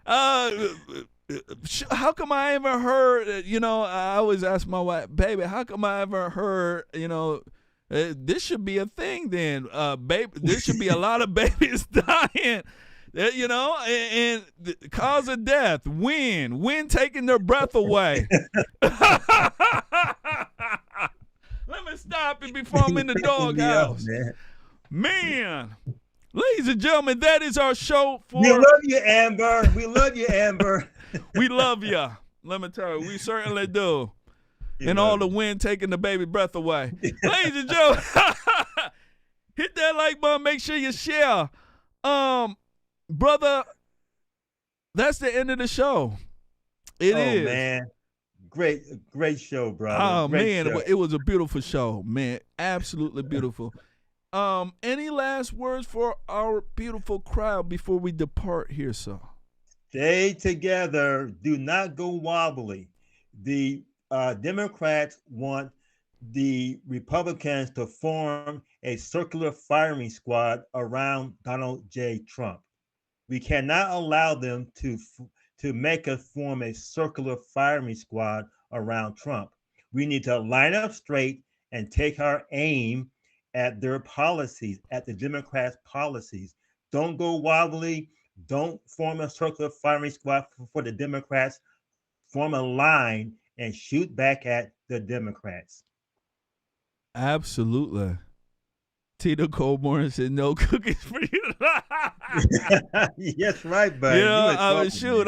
How come I ever heard, I always ask my wife, baby, how come I ever heard, this should be a thing then. Baby, there should be a lot of babies dying, and the cause of death, wind taking their breath away. Let me stop it before I'm in the doghouse. Man. Ladies and gentlemen, that is our show for... We love you, Amber. We love you, Amber. We love you. Let me tell you, we certainly do. And all the wind taking the baby breath away. Ladies and gentlemen, hit that like button. Make sure you share. Brother, that's the end of the show. It is. Oh, man. Great show, brother. Oh, great man, show. it was a beautiful show, man. Absolutely beautiful. Any last words for our beautiful crowd before we depart here, sir? Stay together. Do not go wobbly. The Democrats want the Republicans to form a circular firing squad around Donald J. Trump. We cannot allow them to make us form a circular firing squad around Trump. We need to line up straight and take our aim at their policies, at the Democrats' policies. Don't go wobbly. Don't form a circular firing squad for the Democrats. Form a line and shoot back at the Democrats. Absolutely. Tito Colborn said, no cookies for you. Yes, right, buddy. Shoot,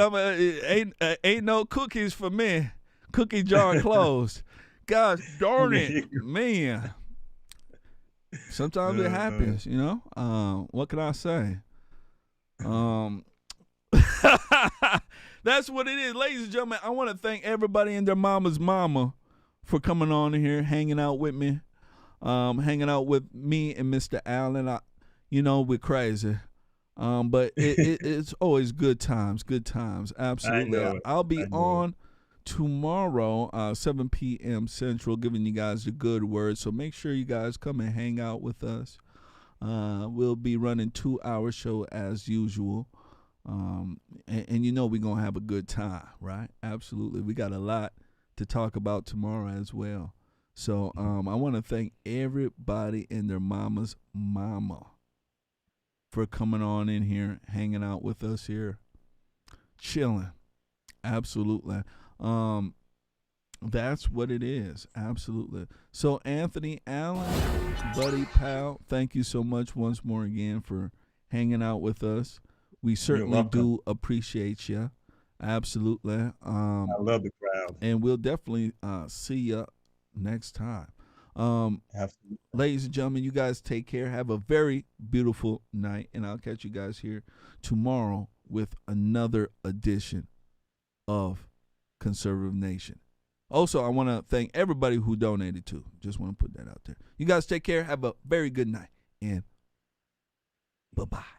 ain't no cookies for me. Cookie jar closed. Gosh darn it, man. Sometimes it happens, what can I say? That's what it is. Ladies and gentlemen, I want to thank everybody and their mama's mama for coming on here, hanging out with me, hanging out with me and Mr. Allen. We're crazy. But it's always good times. Absolutely. I'll be on tomorrow, 7 p.m. Central, giving you guys the good word. So make sure you guys come and hang out with us. We'll be running 2-hour show as usual. And we're going to have a good time, right? Absolutely. We got a lot to talk about tomorrow as well. So I want to thank everybody and their mama's mama for coming on in here, hanging out with us here, chilling. Absolutely. That's what it is. Absolutely. So Anthony Allen, buddy, pal, thank you so much once more again for hanging out with us. We certainly do appreciate you. Absolutely. I love the crowd. And we'll definitely see you next time. Ladies and gentlemen, you guys take care. Have a very beautiful night, and I'll catch you guys here tomorrow with another edition of Conservative Nation. Also, I want to thank everybody who donated too. Just want to put that out there. You guys take care. Have a very good night, and bye-bye.